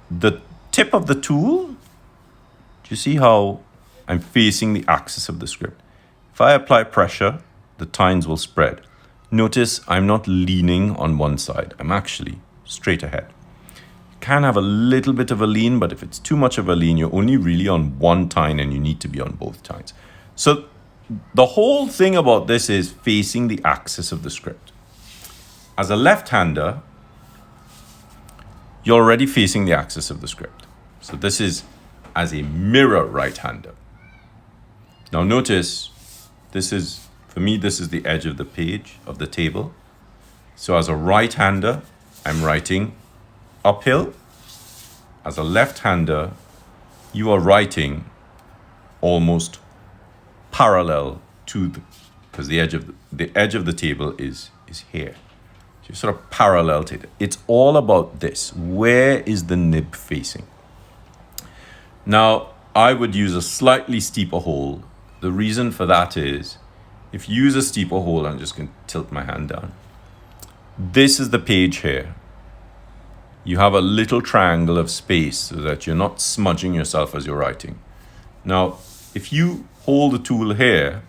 The tip of the tool, do you see how I'm facing the axis of the script? If I apply pressure, the tines will spread. Notice I'm not leaning on one side. I'm actually straight ahead. You can have a little bit of a lean, but if it's too much of a lean, you're only really on one tine and you need to be on both tines. So the whole thing about this is facing the axis of the script. As a left-hander, you're already facing the axis of the script. So this is as a mirror right-hander. Now notice, for me, this is the edge of the page, of the table. So as a right-hander, I'm writing uphill. As a left-hander, you are writing almost parallel to because the edge of the table is here. So you're sort of parallel to it. It's all about this. Where is the nib facing? Now, I would use a slightly steeper hole. The reason for that is, if you use a steeper hole, I'm just going to tilt my hand down. This is the page here. You have a little triangle of space so that you're not smudging yourself as you're writing. Now, if you hold the tool here,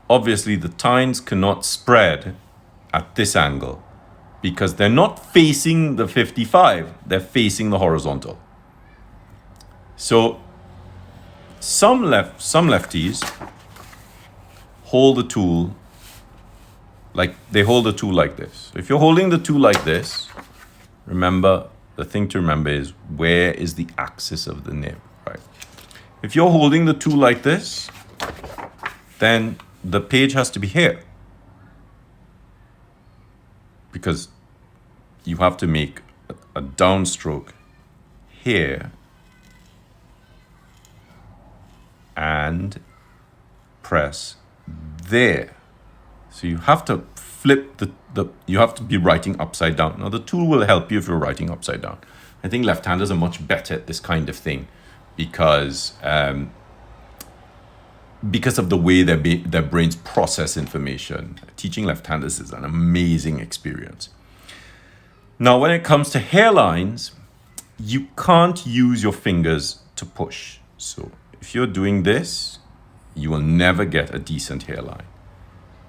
obviously the tines cannot spread at this angle. because they're not facing the 55, they're facing the horizontal. So some lefties hold the tool like they hold the tool like this. So if you're holding the tool like this, remember, the thing to remember is where is the axis of the nib, right? If you're holding the tool like this, then the page has to be here, because you have to make a downstroke here and press there. So you have to flip you have to be writing upside down. Now the tool will help you if you're writing upside down. I think left-handers are much better at this kind of thing because of the way their brains process information. Teaching left-handers is an amazing experience. Now, when it comes to hairlines, you can't use your fingers to push. So if you're doing this, you will never get a decent hairline.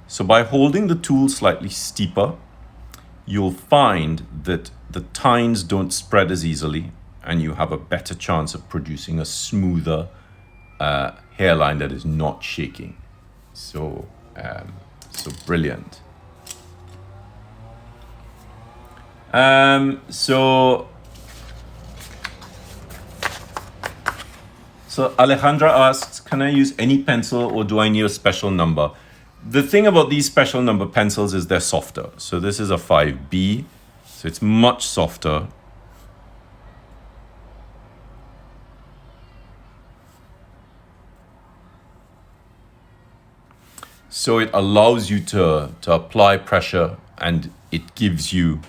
So by holding the tool slightly steeper, you'll find that the tines don't spread as easily, and you have a better chance of producing a smoother hairline that is not shaking. So brilliant. So Alejandra asks, can I use any pencil or do I need a special number? The thing about these special number pencils is they're softer. So this is a 5B, so it's much softer. So it allows you to apply pressure, and it gives you,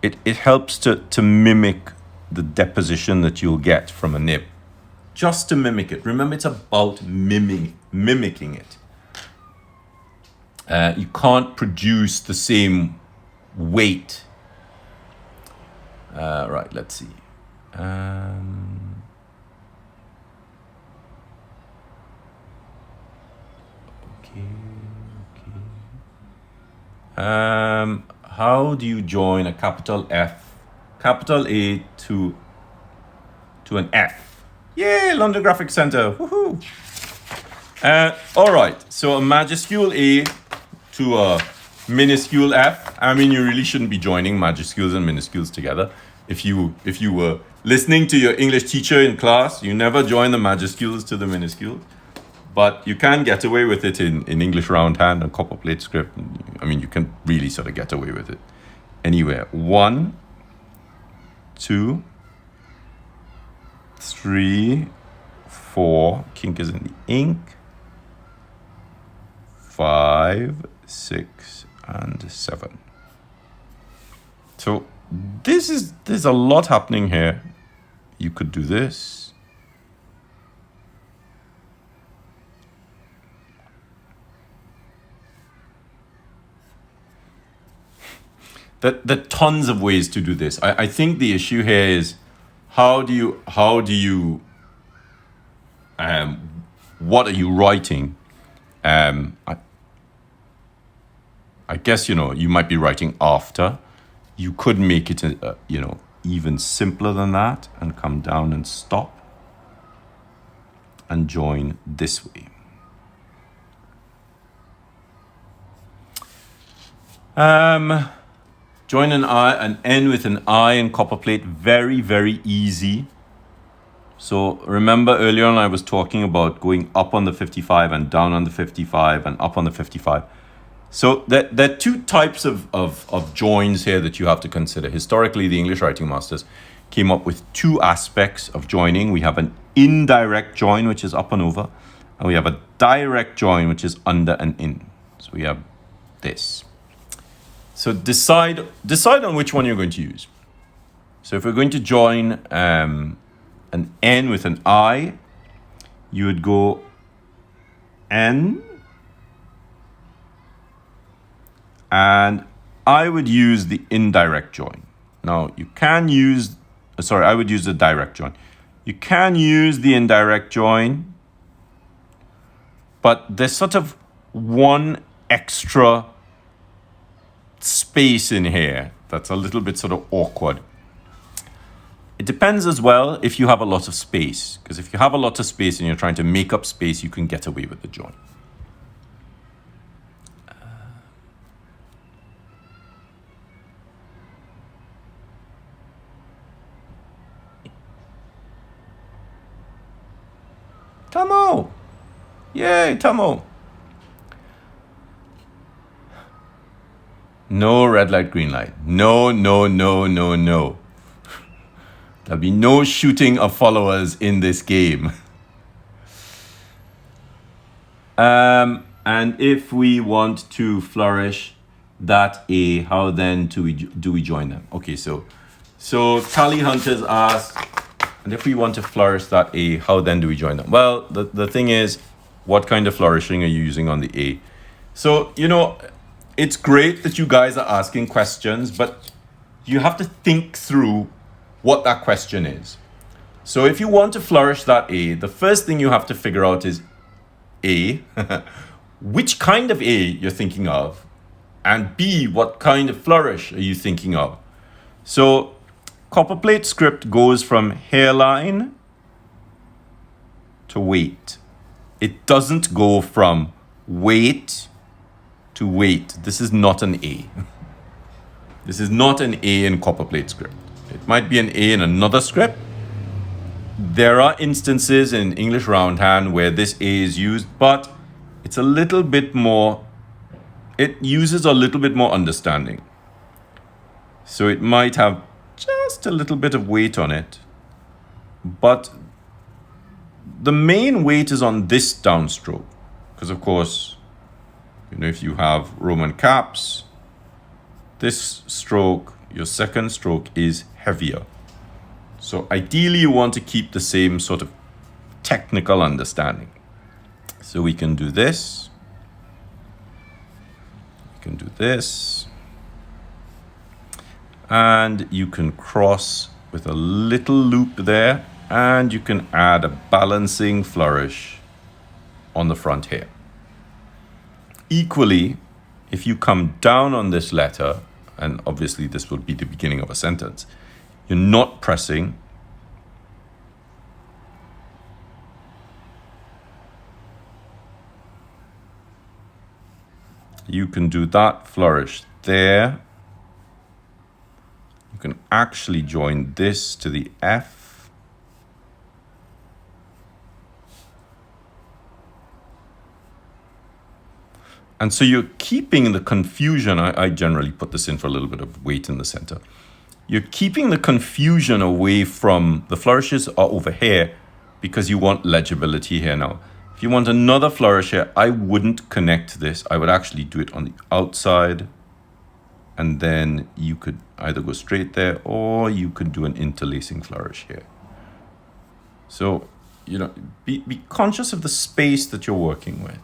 it helps to mimic the deposition that you'll get from a nib. Just to mimic it. Remember, it's about mimicking it. You can't produce the same weight. Right, let's see. How do you join a capital F, capital A to an F? Yay, London Graphic Center, woohoo! All right, so a majuscule A to a minuscule F. I mean, you really shouldn't be joining majuscules and minuscules together. If you were listening to your English teacher in class, you never join the majuscules to the minuscules. But you can get away with it in English roundhand and Copperplate script. I mean, you can really sort of get away with it anywhere. 1, 2, 3, 4. Kink is in the ink. 5, 6, and 7. So there's a lot happening here. You could do this. There are tons of ways to do this. I think the issue here is how do you what are you writing? I guess, you might be writing after. You could make it even simpler than that and come down and stop and join this way. Join an N with an I in Copperplate, very, very easy. So remember earlier on I was talking about going up on the 55 and down on the 55 and up on the 55. So there are two types of joins here that you have to consider. Historically, the English writing masters came up with two aspects of joining. We have an indirect join, which is up and over, and we have a direct join, which is under and in. So we have this. So decide on which one you're going to use. So if we're going to join an N with an I, you would go N, and I would use the indirect join. Now you can use, I would use the direct join. You can use the indirect join, but there's sort of one extra space in here that's a little bit sort of awkward. It depends as well if you have a lot of space, because if you have a lot of space and you're trying to make up space, you can get away with the join. Tomo! Yay, Tomo! No red light, green light. No, no, no, no, no. There'll be no shooting of followers in this game. And if we want to flourish that A, how then do we join them? Okay, so Tally Hunters asked, and if we want to flourish that A, how then do we join them? Well, the thing is, what kind of flourishing are you using on the A? So, you know, it's great that you guys are asking questions, but you have to think through what that question is. So if you want to flourish that A, the first thing you have to figure out is A, which kind of A you're thinking of, and B, what kind of flourish are you thinking of? So Copperplate script goes from hairline to weight. It doesn't go from weight to weight. This is not an A. This is not an A in Copperplate script. It might be an A in another script. There are instances in English Roundhand where this A is used, but it's a little bit more, it uses a little bit more understanding. So it might have just a little bit of weight on it, but the main weight is on this downstroke, because of course, you know, if you have Roman caps, this stroke, your second stroke is heavier. So ideally you want to keep the same sort of technical understanding. So we can do this, we can do this, and you can cross with a little loop there, and you can add a balancing flourish on the front here. Equally, if you come down on this letter, and obviously this will be the beginning of a sentence, you're not pressing. You can do that flourish there. You can actually join this to the F. And so you're keeping the confusion. I generally put this in for a little bit of weight in the center. You're keeping the confusion away from the flourishes are over here because you want legibility here now. If you want another flourish here, I wouldn't connect this. I would actually do it on the outside. And then you could either go straight there or you could do an interlacing flourish here. So, you know, be conscious of the space that you're working with.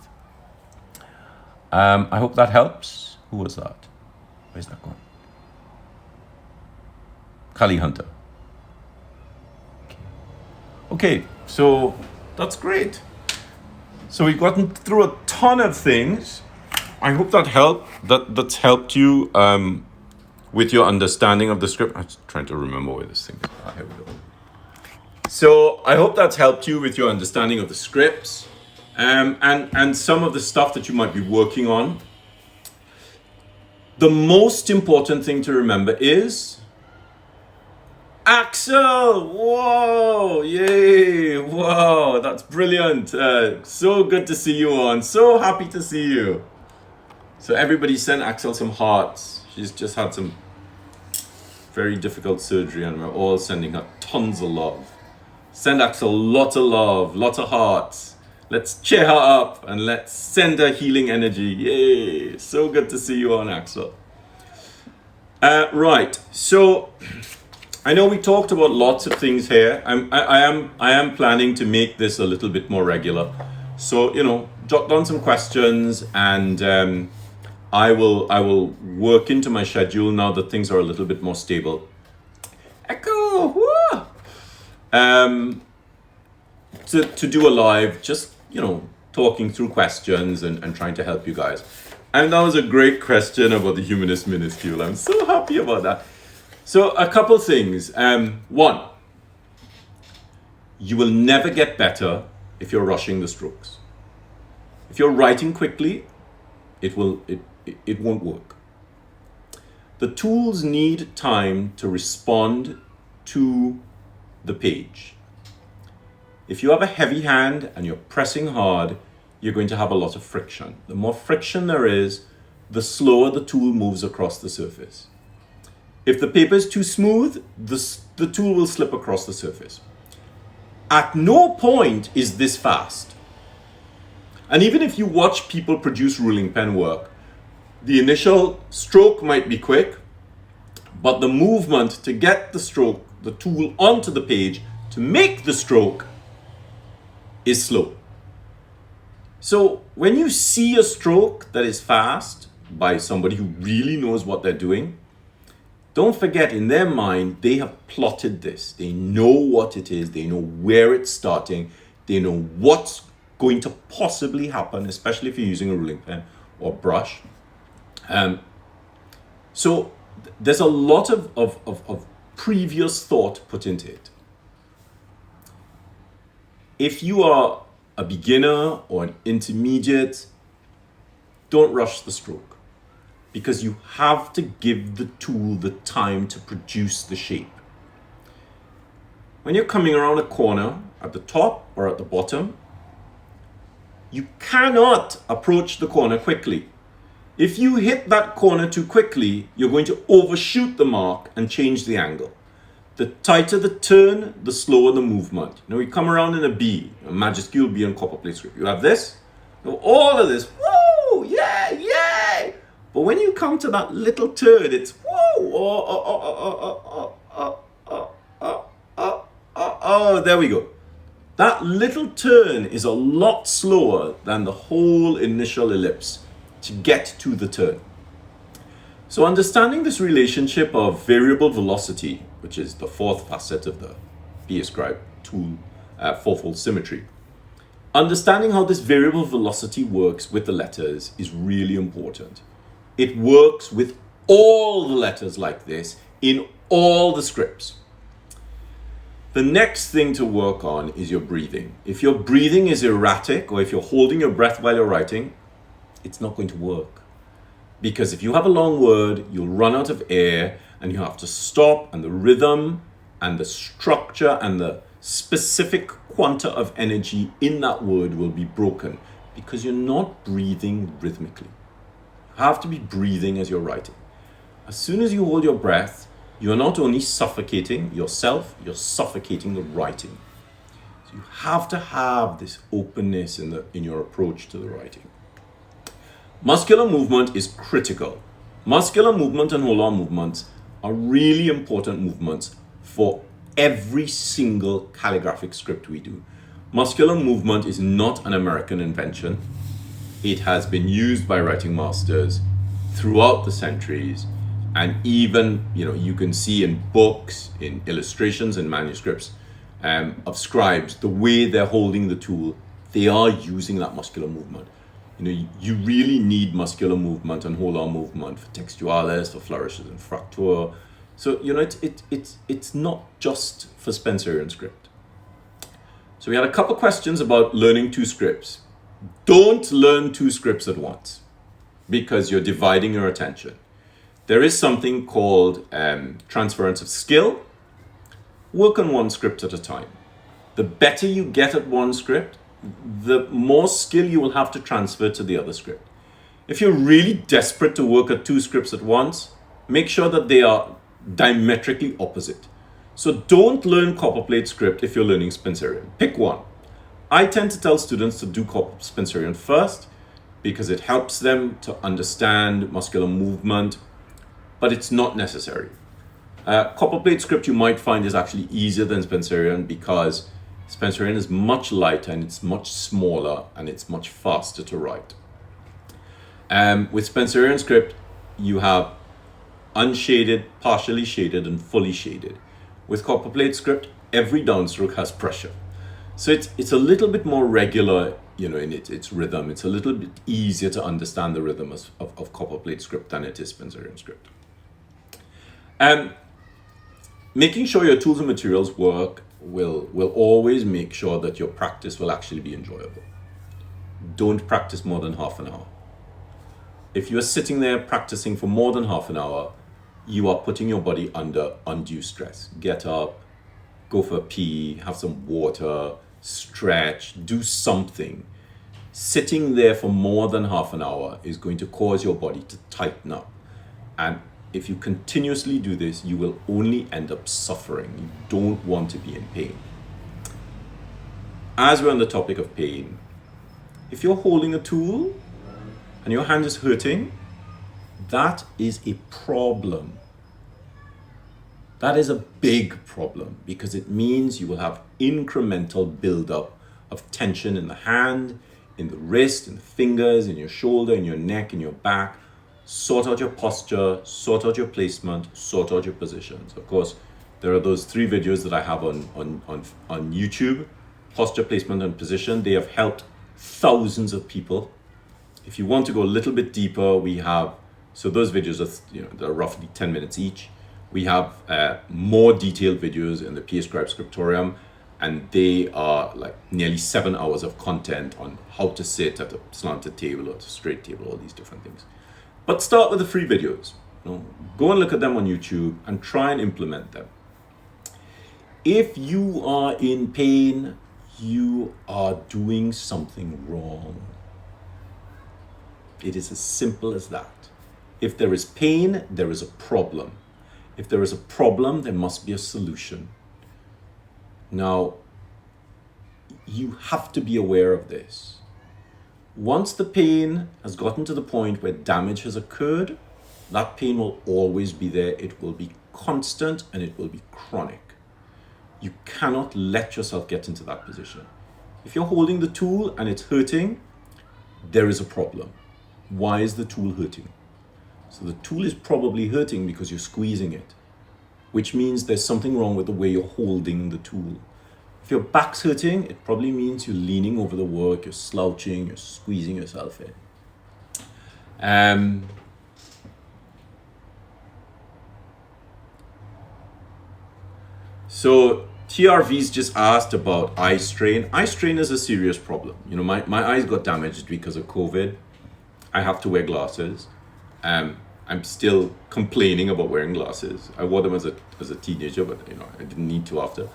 I hope that helps. Who was that? Where's that going? Kali Hunter. Okay, so that's great. So we've gotten through a ton of things. I hope that helped. That's helped you with your understanding of the script. I'm just trying to remember where this thing is. Here we go. So I hope that's helped you with your understanding of the scripts and some of the stuff that you might be working on. The most important thing to remember is Axel. Whoa, yay, wow, that's brilliant. So good to see you on. So happy to see you. So everybody send Axel some hearts. She's just had some very difficult surgery and we're all sending her tons of love. Send Axel lots of love, lots of hearts. Let's cheer her up and let's send her healing energy. Yay, so good to see you on, Axel. Right, so I know we talked about lots of things here. I am planning to make this a little bit more regular. So, you know, jot down some questions and I will work into my schedule now that things are a little bit more stable. Echo! Woo! To do a live, just, you know, talking through questions and trying to help you guys. And that was a great question about the Humanist Minuscule. I'm so happy about that. So a couple things. One, you will never get better if you're rushing the strokes. If you're writing quickly, it won't work. The tools need time to respond to the page. If you have a heavy hand and you're pressing hard, you're going to have a lot of friction. The more friction there is, the slower the tool moves across the surface. If the paper is too smooth, the tool will slip across the surface. At no point is this fast. And even if you watch people produce ruling pen work, the initial stroke might be quick, but the movement to get the tool onto the page to make the stroke is slow. So when you see a stroke that is fast by somebody who really knows what they're doing, don't forget, in their mind, they have plotted this. They know what it is. They know where it's starting. They know what's going to possibly happen, especially if you're using a ruling pen or brush. So there's a lot of previous thought put into it. If you are a beginner or an intermediate, don't rush the stroke, because you have to give the tool the time to produce the shape. When you're coming around a corner at the top or at the bottom, you cannot approach the corner quickly. If you hit that corner too quickly, you're going to overshoot the mark and change the angle. The tighter the turn, the slower the movement. You come around in a B, a majuscule B on Copperplate script. You have this, all of this, woo, yeah, yay. But when you come to that little turn, it's woo, there we go. That little turn is a lot slower than the whole initial ellipse to get to the turn. So understanding this relationship of variable velocity, which is the fourth facet of the PAScribe tool, fourfold symmetry, understanding how this variable velocity works with the letters is really important. It works with all the letters like this in all the scripts. The next thing to work on is your breathing. If your breathing is erratic, or if you're holding your breath while you're writing, it's not going to work. Because if you have a long word, you'll run out of air and you have to stop, and the rhythm and the structure and the specific quanta of energy in that word will be broken because you're not breathing rhythmically. You have to be breathing as you're writing. As soon as you hold your breath, you're not only suffocating yourself, you're suffocating the writing. So you have to have this openness in your approach to the writing. Muscular movement is critical. Muscular movement and whole arm movements are really important movements for every single calligraphic script we do. Muscular movement is not an American invention. It has been used by writing masters throughout the centuries, and even you can see in books, in illustrations, in manuscripts of scribes, the way they're holding the tool, they are using that muscular movement. You really need muscular movement and whole arm movement for textualis, for flourishes and fraktur. So it's not just for Spencerian script. So we had a couple questions about learning two scripts. Don't learn two scripts at once, because you're dividing your attention. There is something called transference of skill. Work on one script at a time. The better you get at one script, the more skill you will have to transfer to the other script. If you're really desperate to work at two scripts at once, make sure that they are diametrically opposite. So don't learn Copperplate script if you're learning Spencerian. Pick one. I tend to tell students to do Spencerian first because it helps them to understand muscular movement, but it's not necessary. Copperplate script you might find is actually easier than Spencerian because Spencerian is much lighter and it's much smaller and it's much faster to write. With Spencerian script, you have unshaded, partially shaded, and fully shaded. With Copperplate script, every downstroke has pressure. So it's a little bit more regular, you know, in its rhythm. It's a little bit easier to understand the rhythm of Copperplate script than it is Spencerian script. Making sure your tools and materials work will always make sure that your practice will actually be enjoyable. Don't practice more than half an hour. If you're sitting there practicing for more than half an hour, you are putting your body under undue stress. Get up, go for a pee, have some water, stretch, do something. Sitting there for more than half an hour is going to cause your body to tighten up. And if you continuously do this, you will only end up suffering. You don't want to be in pain. As we're on the topic of pain, if you're holding a tool and your hand is hurting, that is a problem. That is a big problem because it means you will have incremental buildup of tension in the hand, in the wrist, in the fingers, in your shoulder, in your neck, in your back. Sort out your posture, sort out your placement, sort out your positions. Of course, there are those 3 videos that I have on YouTube, posture, placement, and position. They have helped thousands of people. If you want to go a little bit deeper, we have, so those videos are, you know, they're roughly 10 minutes each. We have more detailed videos in the PAScribe scriptorium, and they are like nearly 7 hours of content on how to sit at a slanted table or at a straight table, all these different things. But start with the free videos. You know, go and look at them on YouTube and try and implement them. If you are in pain, you are doing something wrong. It is as simple as that. If there is pain, there is a problem. If there is a problem, there must be a solution. Now, you have to be aware of this. Once the pain has gotten to the point where damage has occurred, that pain will always be there. It will be constant and it will be chronic. You cannot let yourself get into that position. If you're holding the tool and it's hurting, there is a problem. Why is the tool hurting? So the tool is probably hurting because you're squeezing it, which means there's something wrong with the way you're holding the tool. If your back's hurting, it probably means you're leaning over the work, you're slouching, you're squeezing yourself in. So TRV's just asked about eye strain. Eye strain is a serious problem. You know, my eyes got damaged because of COVID. I have to wear glasses. I'm still complaining about wearing glasses. I wore them as a teenager, but you know, I didn't need to after.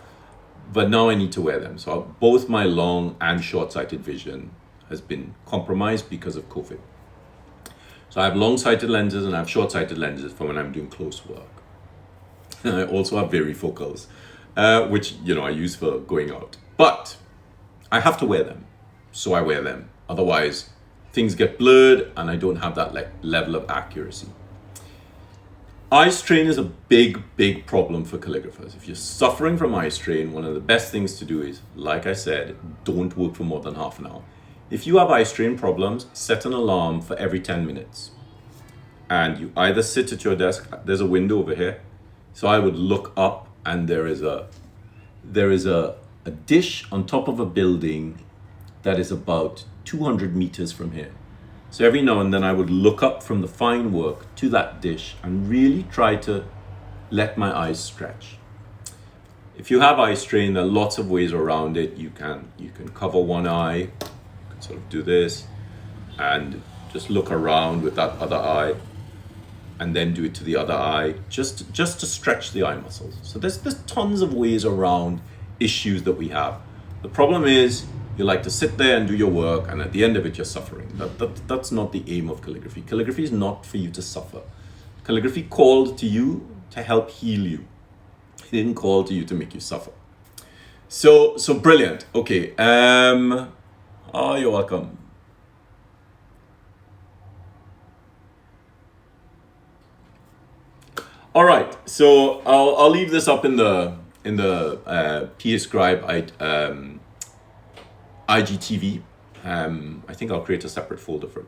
But now I need to wear them. So both my long and short-sighted vision has been compromised because of COVID. So I have long-sighted lenses and I have short-sighted lenses for when I'm doing close work. And I also have varifocals, which, you know, I use for going out. But I have to wear them. So I wear them. Otherwise, things get blurred and I don't have that level of accuracy. Eye strain is a big problem for calligraphers. If you're suffering from eye strain, one of the best things to do is, like I said, don't work for more than half an hour. If you have eye strain problems, set an alarm for every 10 minutes. And you either sit at your desk, there's a window over here. So I would look up and there is a dish on top of a building that is about 200 meters from here. So every now and then I would look up from the fine work to that dish and really try to let my eyes stretch. If you have eye strain, there are lots of ways around it. You can cover one eye, you can sort of do this and just look around with that other eye and then do it to the other eye, just to stretch the eye muscles. So there's tons of ways around issues that we have. The problem is, you like to sit there and do your work, and at the end of it, you're suffering. That's not the aim of calligraphy. Calligraphy is not for you to suffer. Calligraphy called to you to help heal you. It didn't call to you to make you suffer. So brilliant. Okay. Oh, you're welcome. All right. So I'll leave this up in the PAScribe IGTV. I think I'll create a separate folder for it.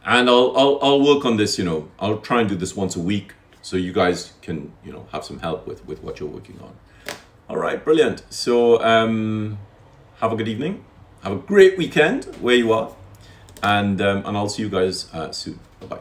And I'll work on this, you know, I'll try and do this once a week so you guys can, you know, have some help with what you're working on. All right, brilliant. So have a good evening. Have a great weekend where you are. And I'll see you guys soon. Bye-bye.